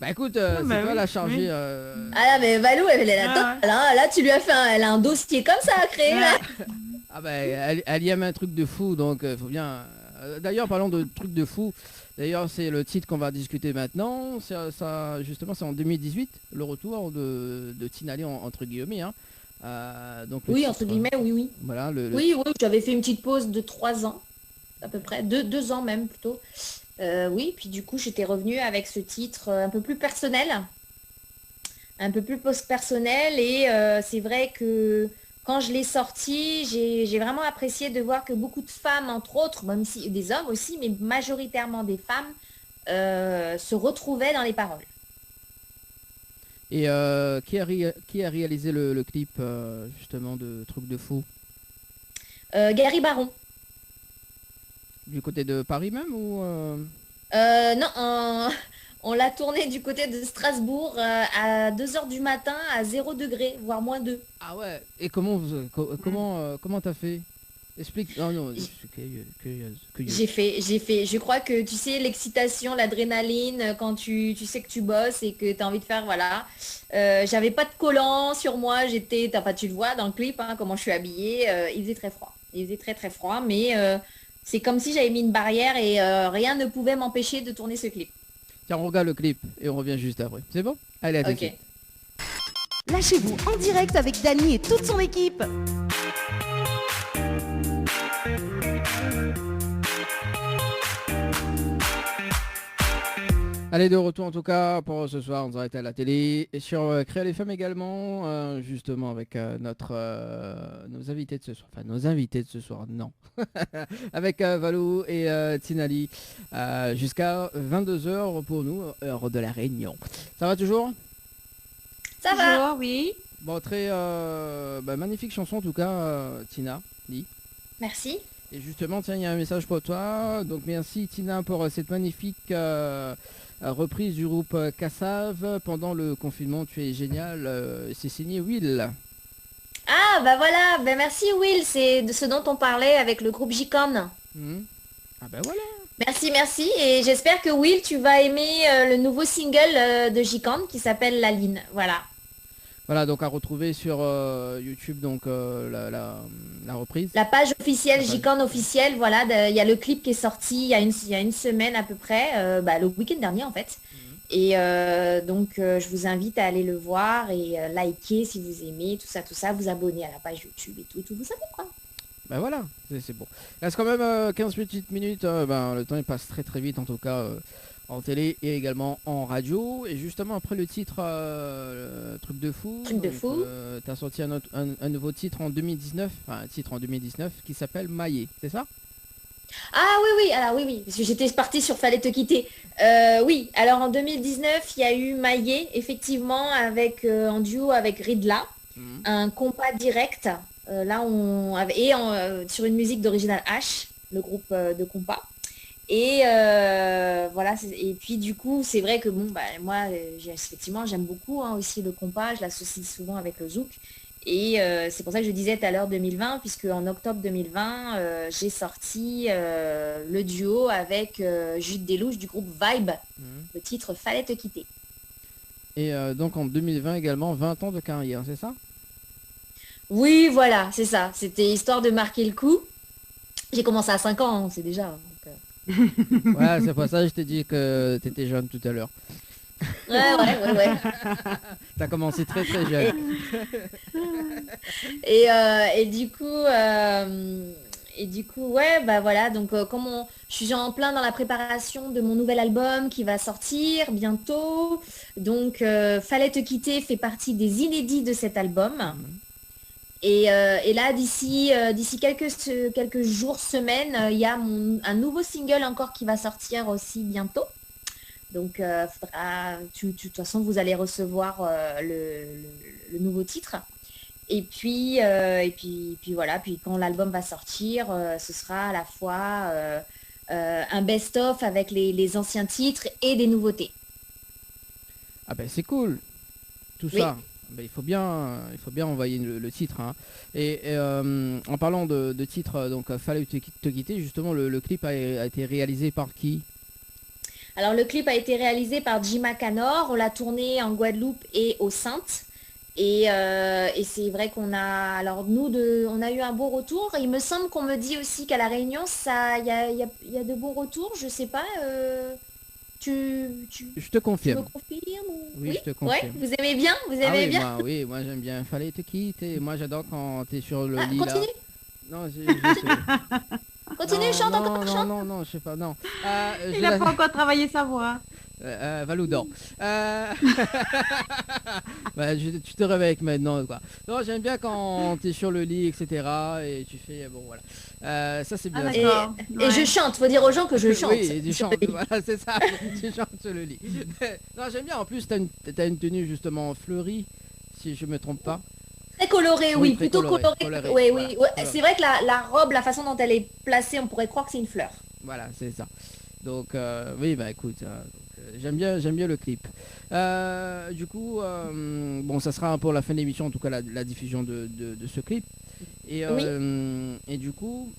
Bah écoute, c'est toi la chargée. Ah là, mais Valou, elle est la totale, hein. Là, tu lui as fait elle a un dossier comme ça à créer, là. Ah bah, elle y aime un truc de fou, donc faut bien... D'ailleurs, parlons de trucs de fou. D'ailleurs, c'est le titre qu'on va discuter maintenant. Ça, justement, c'est en 2018, le retour de Tina Lee, entre guillemets. Hein. Donc, oui, entre guillemets, oui. Voilà, Oui, j'avais fait une petite pause de 3 ans, à peu près, 2 ans même plutôt. Oui, puis du coup, j'étais revenue avec ce titre un peu plus personnel. Un peu plus personnel. Et c'est vrai que quand je l'ai sorti, j'ai vraiment apprécié de voir que beaucoup de femmes, entre autres, même si des hommes aussi, mais majoritairement des femmes, se retrouvaient dans les paroles. Et qui a réalisé le clip justement de Truc de fou? Gary Baron. Du côté de Paris même ou Non, on l'a tourné du côté de Strasbourg à 2h du matin à 0 degré, voire -2. Ah ouais. Et comment t'as fait? Explique. Non, je suis curieuse. J'ai fait. Je crois que tu sais l'excitation, l'adrénaline quand tu sais que tu bosses et que tu as envie de faire, voilà. J'avais pas de collant sur moi, tu le vois dans le clip, hein, comment je suis habillée. Il faisait très froid. Il faisait très très froid, mais c'est comme si j'avais mis une barrière et rien ne pouvait m'empêcher de tourner ce clip. Tiens, on regarde le clip et on revient juste après. C'est bon? Allez, à tout de suite. Lâchez-vous en direct avec Dany et toute son équipe. Allez, de retour en tout cas pour ce soir, on direct à la télé et sur Créer les femmes également, justement avec nos invités de ce soir. Enfin, nos invités de ce soir, non. Avec Valou et Tina Lee jusqu'à 22h pour nous, heure de la Réunion. Ça va toujours? Ça va, oui. Bon, très magnifique chanson en tout cas, Tina Lee. Merci. Et justement, tiens, il y a un message pour toi. Donc merci Tina pour cette magnifique reprise du groupe Kassav pendant le confinement. Tu es génial. C'est signé Will. Ah bah voilà, bah merci Will, c'est de ce dont on parlait avec le groupe J-Con. Mhm. Ah ben voilà. Merci, merci. Et j'espère que Will, tu vas aimer le nouveau single de J-Con qui s'appelle La Line. Voilà. Voilà, donc à retrouver sur YouTube, donc la reprise. La page officielle, La page. J-Con officielle, voilà. Il y a le clip qui est sorti il y a une semaine à peu près, le week-end dernier en fait. Et donc je vous invite à aller le voir et liker si vous aimez, tout ça, vous abonner à la page YouTube et tout, vous savez quoi. Ben voilà, c'est bon. Il reste quand même 15 petites minutes, le temps il passe très très vite en tout cas en télé et également en radio. Et justement après le titre Truc de fou, tu as sorti un nouveau titre en 2019, enfin un titre en 2019 qui s'appelle Maillé, c'est ça? Ah oui, parce que j'étais partie sur Fallait te quitter. Oui, alors en 2019, il y a eu Maillé, effectivement, avec en duo avec Ridla, un compas direct. Sur une musique d'Original H, le groupe de compas. Et voilà, et puis du coup, c'est vrai que moi, effectivement, j'aime beaucoup aussi le compas, je l'associe souvent avec le zouk. Et c'est pour ça que je disais tout à l'heure 2020, puisque en octobre 2020, j'ai sorti le duo avec Jude Delouche du groupe Vibe, le titre Fallait te quitter. Et donc en 2020 également, 20 ans de carrière, c'est ça? Oui, voilà, c'est ça. C'était histoire de marquer le coup. J'ai commencé à 5 ans, c'est déjà. Ouais, c'est pour ça que je t'ai dit que tu étais jeune tout à l'heure. Ouais. T'as commencé très très jeune. Et du coup, ouais, bah voilà, donc je suis en plein dans la préparation de mon nouvel album qui va sortir bientôt. Donc Fallait te quitter fait partie des inédits de cet album. Et là, d'ici quelques jours, semaines, il y a un nouveau single encore qui va sortir aussi bientôt. Donc, de toute façon, vous allez recevoir le nouveau titre. Et puis voilà, puis quand l'album va sortir, ce sera à la fois un best-of avec les anciens titres et des nouveautés. Ah ben c'est cool, tout ça. Il faut bien envoyer le titre. Hein. Et en parlant de titre, donc Fallait te quitter, justement, le clip a été réalisé par qui? Alors le clip a été réalisé par Jima Canor, on l'a tourné en Guadeloupe et aux Saintes. Et c'est vrai qu'on a eu un beau retour. Il me semble qu'on me dit aussi qu'à La Réunion, il y a de bons retours. Je sais pas. Je te confirme. Tu me confirmes ou... Oui, je te confirme. Ouais, vous aimez bien? Bien? Oui, moi j'aime bien. Fallait te quitter. Moi j'adore quand t'es sur le lit continue. Là. Non, Continue, chante encore, chante. Non, je sais pas, non. Il n'a pas encore travaillé sa voix. Valoudan. Tu te réveilles maintenant, quoi. Non, j'aime bien quand t'es sur le lit, etc. Et tu fais, bon, voilà. Ça, c'est bien. Et je chante, faut dire aux gens que je chante. Oui, tu chantes, voilà, c'est ça. Tu chantes sur le lit. Non, j'aime bien. En plus, t'as une tenue, justement, fleurie, si je me trompe pas. Très colorée, oui, plutôt colorée. Oui, voilà, oui. C'est vrai que la robe, la façon dont elle est placée, on pourrait croire que c'est une fleur. Voilà, c'est ça. Donc, oui, bah écoute, j'aime bien le clip. Du coup, bon, ça sera pour la fin de l'émission, en tout cas, la diffusion de ce clip. Et, et du coup,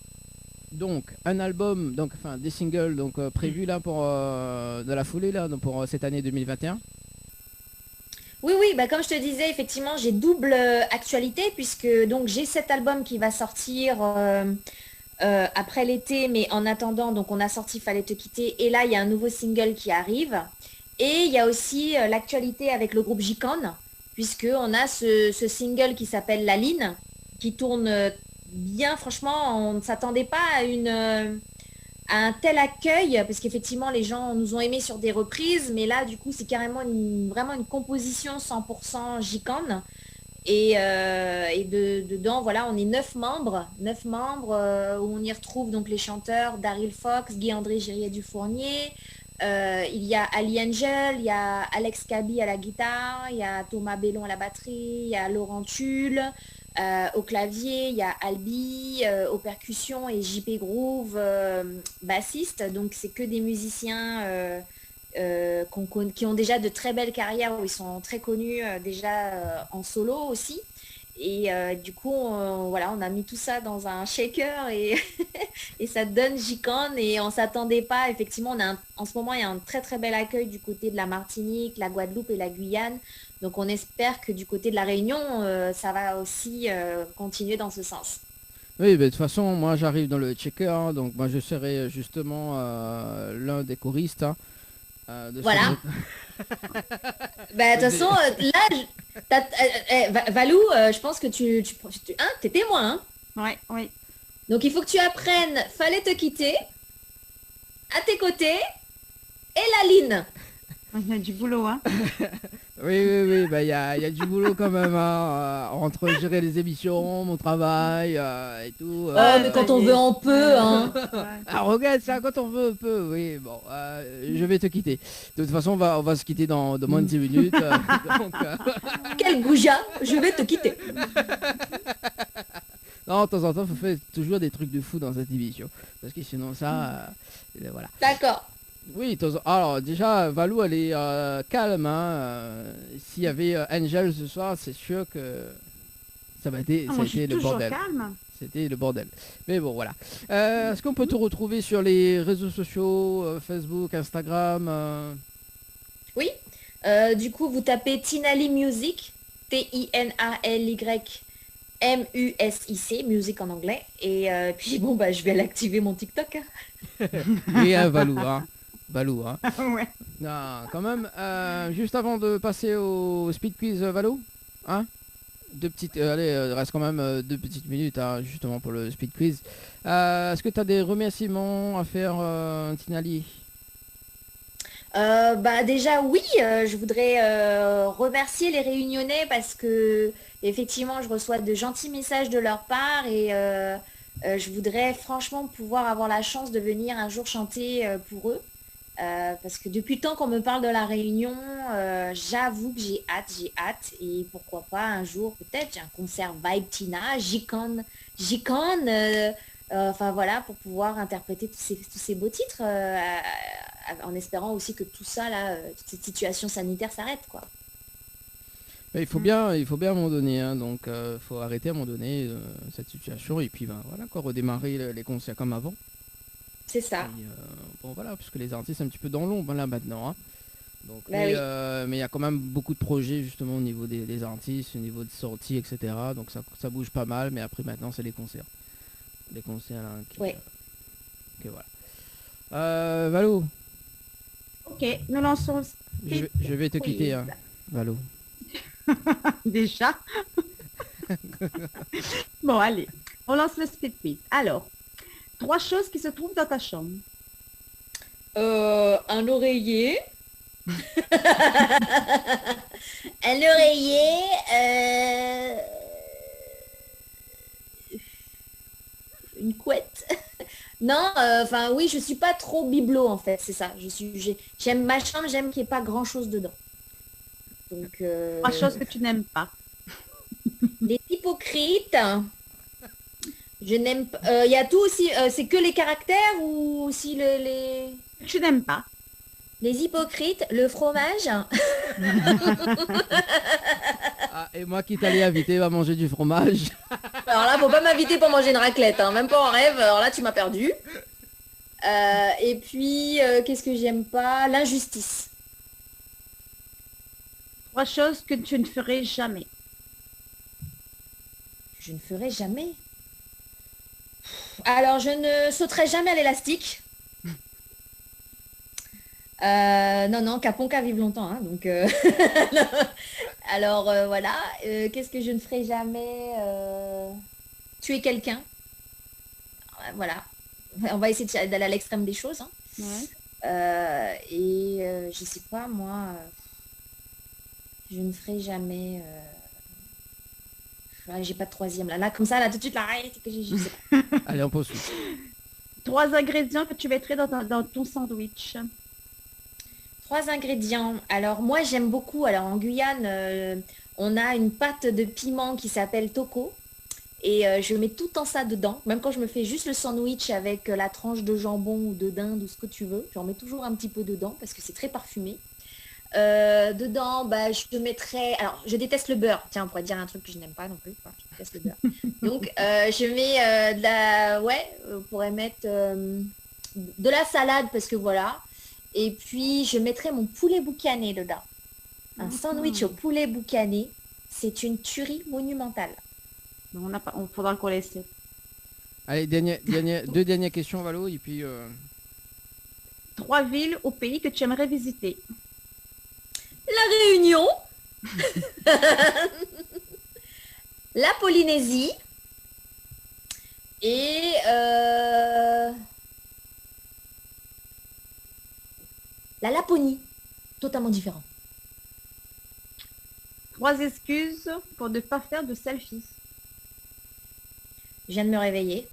donc, un album, donc, enfin, des singles, donc, prévus là pour de la foulée, là, donc, pour cette année 2021. Oui, bah comme je te disais, effectivement, j'ai double actualité puisque donc j'ai cet album qui va sortir après l'été, mais en attendant, donc on a sorti Fallait te quitter et là il y a un nouveau single qui arrive. Et il y a aussi l'actualité avec le groupe J-Con, puisque on a ce single qui s'appelle La Line, qui tourne bien, franchement, on ne s'attendait pas à un tel accueil, parce qu'effectivement les gens nous ont aimés sur des reprises, mais là du coup c'est carrément vraiment une composition 100% J-Con. Et dedans, voilà, on est 9 membres où on y retrouve donc les chanteurs Daryl Fox, Guy-André Girier-Dufournier, il y a Ali Angel, il y a Alex Kaby à la guitare, il y a Thomas Bellon à la batterie, il y a Laurent Tulle, au clavier, il y a Albi, aux percussions et JP Groove, bassiste. Donc c'est que des musiciens qui ont déjà de très belles carrières, où ils sont très connus déjà en solo aussi. Du coup, voilà, on a mis tout ça dans un shaker et, et ça donne Gicane. Et on s'attendait pas. Effectivement, en ce moment, il y a un très très bel accueil du côté de la Martinique, la Guadeloupe et la Guyane. Donc on espère que du côté de la Réunion, ça va aussi continuer dans ce sens. Oui, de toute façon, moi j'arrive dans le checker, hein, donc moi je serai justement l'un des choristes. Hein, de Voilà. Bah, de toute façon, Valou, je pense que hein, t'es témoin. Hein. Oui. Donc il faut que tu apprennes Fallait te quitter, À tes côtés et La Line. Il y a du boulot, hein. Oui, bah, y a du boulot quand même, hein, entre gérer les émissions, mon travail et tout. Mais quand on veut, on peut, hein. Alors regarde ça, quand on veut, on peut, oui, bon, je vais te quitter. De toute façon, on va se quitter dans moins de 10 minutes. Donc, Quel goujat, je vais te quitter. non, de temps en temps, il faut faire toujours des trucs de fou dans cette émission. Parce que sinon, ça, voilà. D'accord. Oui, alors déjà, Valou, elle est calme. Hein. S'il y avait Angel ce soir, c'est sûr que ça a été le bordel. Calme. C'était le bordel. Mais bon, voilà. Est-ce qu'on peut te retrouver sur les réseaux sociaux, Facebook, Instagram Oui. Du coup, vous tapez Tinali Music, TINALY Music en anglais. Et puis bon, bah, je vais l'activer mon TikTok. Hein. Oui, hein, Valou, hein. Valou, hein. Ouais. Non, quand même, juste avant de passer au speed quiz, Valou, hein, allez, il reste quand même 2 petites minutes, hein, justement pour le speed quiz. Est-ce que tu as des remerciements à faire, Tinali? Bah déjà oui, je voudrais remercier les Réunionnais parce que effectivement je reçois de gentils messages de leur part et je voudrais franchement pouvoir avoir la chance de venir un jour chanter pour eux. Parce que depuis le temps qu'on me parle de la Réunion, j'avoue que j'ai hâte et pourquoi pas un jour peut-être j'ai un concert Vibe Tina, Gicane, enfin voilà, pour pouvoir interpréter tous ces beaux titres en espérant aussi que tout ça là, toute cette situation sanitaire s'arrête quoi. Mais il faut bien à un moment donné, hein, donc faut arrêter à un moment donné cette situation et puis ben, voilà quoi, redémarrer les concerts comme avant. C'est ça. Et, bon voilà, puisque les artistes sont un petit peu dans l'ombre là maintenant. Hein. Donc, bah, mais oui. il y a quand même beaucoup de projets justement au niveau des artistes, au niveau de sorties, etc. Donc ça bouge pas mal, mais après maintenant c'est les concerts. Les concerts là, que voilà. Valou. Ok, nous lançons. Je vais te quitter, hein, Valou. Déjà. Bon, allez, on lance le speed quiz. Alors, 3 choses qui se trouvent dans ta chambre. Un oreiller. Un oreiller. Une couette. Non, enfin oui, je suis pas trop bibelot en fait, c'est ça. J'aime ma chambre, j'aime qu'il n'y ait pas grand chose dedans. Donc. 3 choses que tu n'aimes pas. Les hypocrites. Je n'aime pas. Il y a tout aussi. C'est que les caractères ou aussi les. Tu n'aimes pas. Les hypocrites, le fromage. Ah, et moi qui t'allais inviter à manger du fromage. Alors là, faut pas m'inviter pour manger une raclette, hein, même pas en rêve. Alors là, tu m'as perdu. Et puis, qu'est-ce que j'aime pas? L'injustice. 3 choses que tu ne ferais jamais. Je ne ferai jamais. Alors, je ne sauterai jamais à l'élastique. Non, capon qu'à vivre longtemps. Hein, donc, alors, voilà. Qu'est-ce que je ne ferai jamais? Tuer quelqu'un. Voilà. On va essayer d'aller à l'extrême des choses. Hein. Ouais. Je sais pas, moi, je ne ferai jamais... j'ai pas de troisième là. Là, comme ça, là, tout de suite, là, que je sais pas. Allez, on poursuit. 3 ingrédients que tu mettrais dans ton sandwich. 3 ingrédients. Alors, moi, j'aime beaucoup. Alors, en Guyane, on a une pâte de piment qui s'appelle Toco. Et je mets tout en ça dedans. Même quand je me fais juste le sandwich avec la tranche de jambon ou de dinde ou ce que tu veux. J'en mets toujours un petit peu dedans parce que c'est très parfumé. Dedans, bah, je mettrais... Alors, je déteste le beurre. Tiens, on pourrait dire un truc que je n'aime pas non plus. Enfin, je déteste le beurre. Donc, je mets de la... Ouais, on pourrait mettre de la salade parce que voilà. Et puis, je mettrais mon poulet boucané dedans. Un sandwich au poulet boucané, c'est une tuerie monumentale. On faudra qu'on laisse. Allez, deux dernières questions, Valo, et puis... 3 villes au pays que tu aimerais visiter. La Réunion, la Polynésie et la Laponie, totalement différent. 3 excuses pour ne pas faire de selfie. Je viens de me réveiller.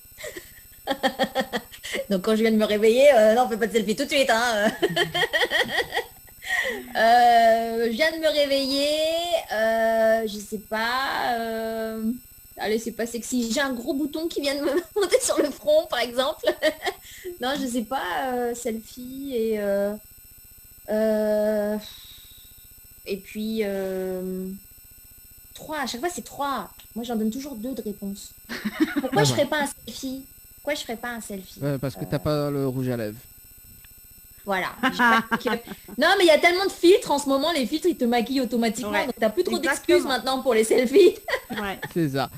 Donc quand je viens de me réveiller, non, on fait pas de selfie tout de suite. Hein. Je viens de me réveiller, je sais pas. Allez, c'est pas sexy. J'ai un gros bouton qui vient de me monter sur le front, par exemple. Non, je sais pas. Selfie et puis 3. À chaque fois, c'est 3. Moi, j'en donne toujours 2 de réponse. Pourquoi je ferais pas un selfie? Pourquoi je ferais pas un selfie? parce que t'as pas le rouge à lèvres. Voilà. Non, mais il y a tellement de filtres en ce moment, les filtres ils te maquillent automatiquement, donc t'as plus trop d'excuses maintenant pour les selfies. Ouais. C'est ça.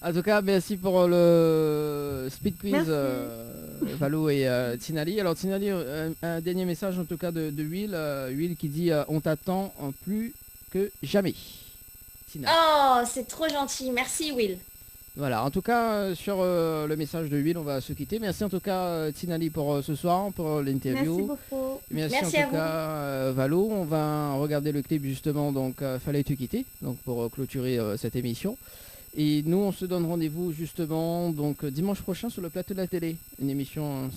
En tout cas, merci pour le speed quiz, Valo et Tinali. Alors Tinali, un dernier message en tout cas de Will. Will qui dit on t'attend plus que jamais. Tina. Oh, c'est trop gentil. Merci Will. Voilà, en tout cas, sur le message de Will, on va se quitter. Merci en tout cas, Tinali, pour ce soir, pour l'interview. Merci beaucoup. Merci Merci en à tout cas, Valo. On va regarder le clip justement, donc Fallait te quitter, donc pour clôturer cette émission. Et nous, on se donne rendez-vous justement donc dimanche prochain sur le plateau de la télé, une émission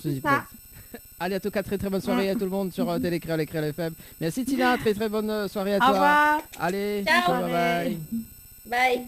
Allez, en tout cas, très très bonne soirée à tout le monde sur Télécréole et Créole FM. Merci Tina, très très bonne soirée à toi. Au revoir. Allez, Ciao. bye bye. Bye.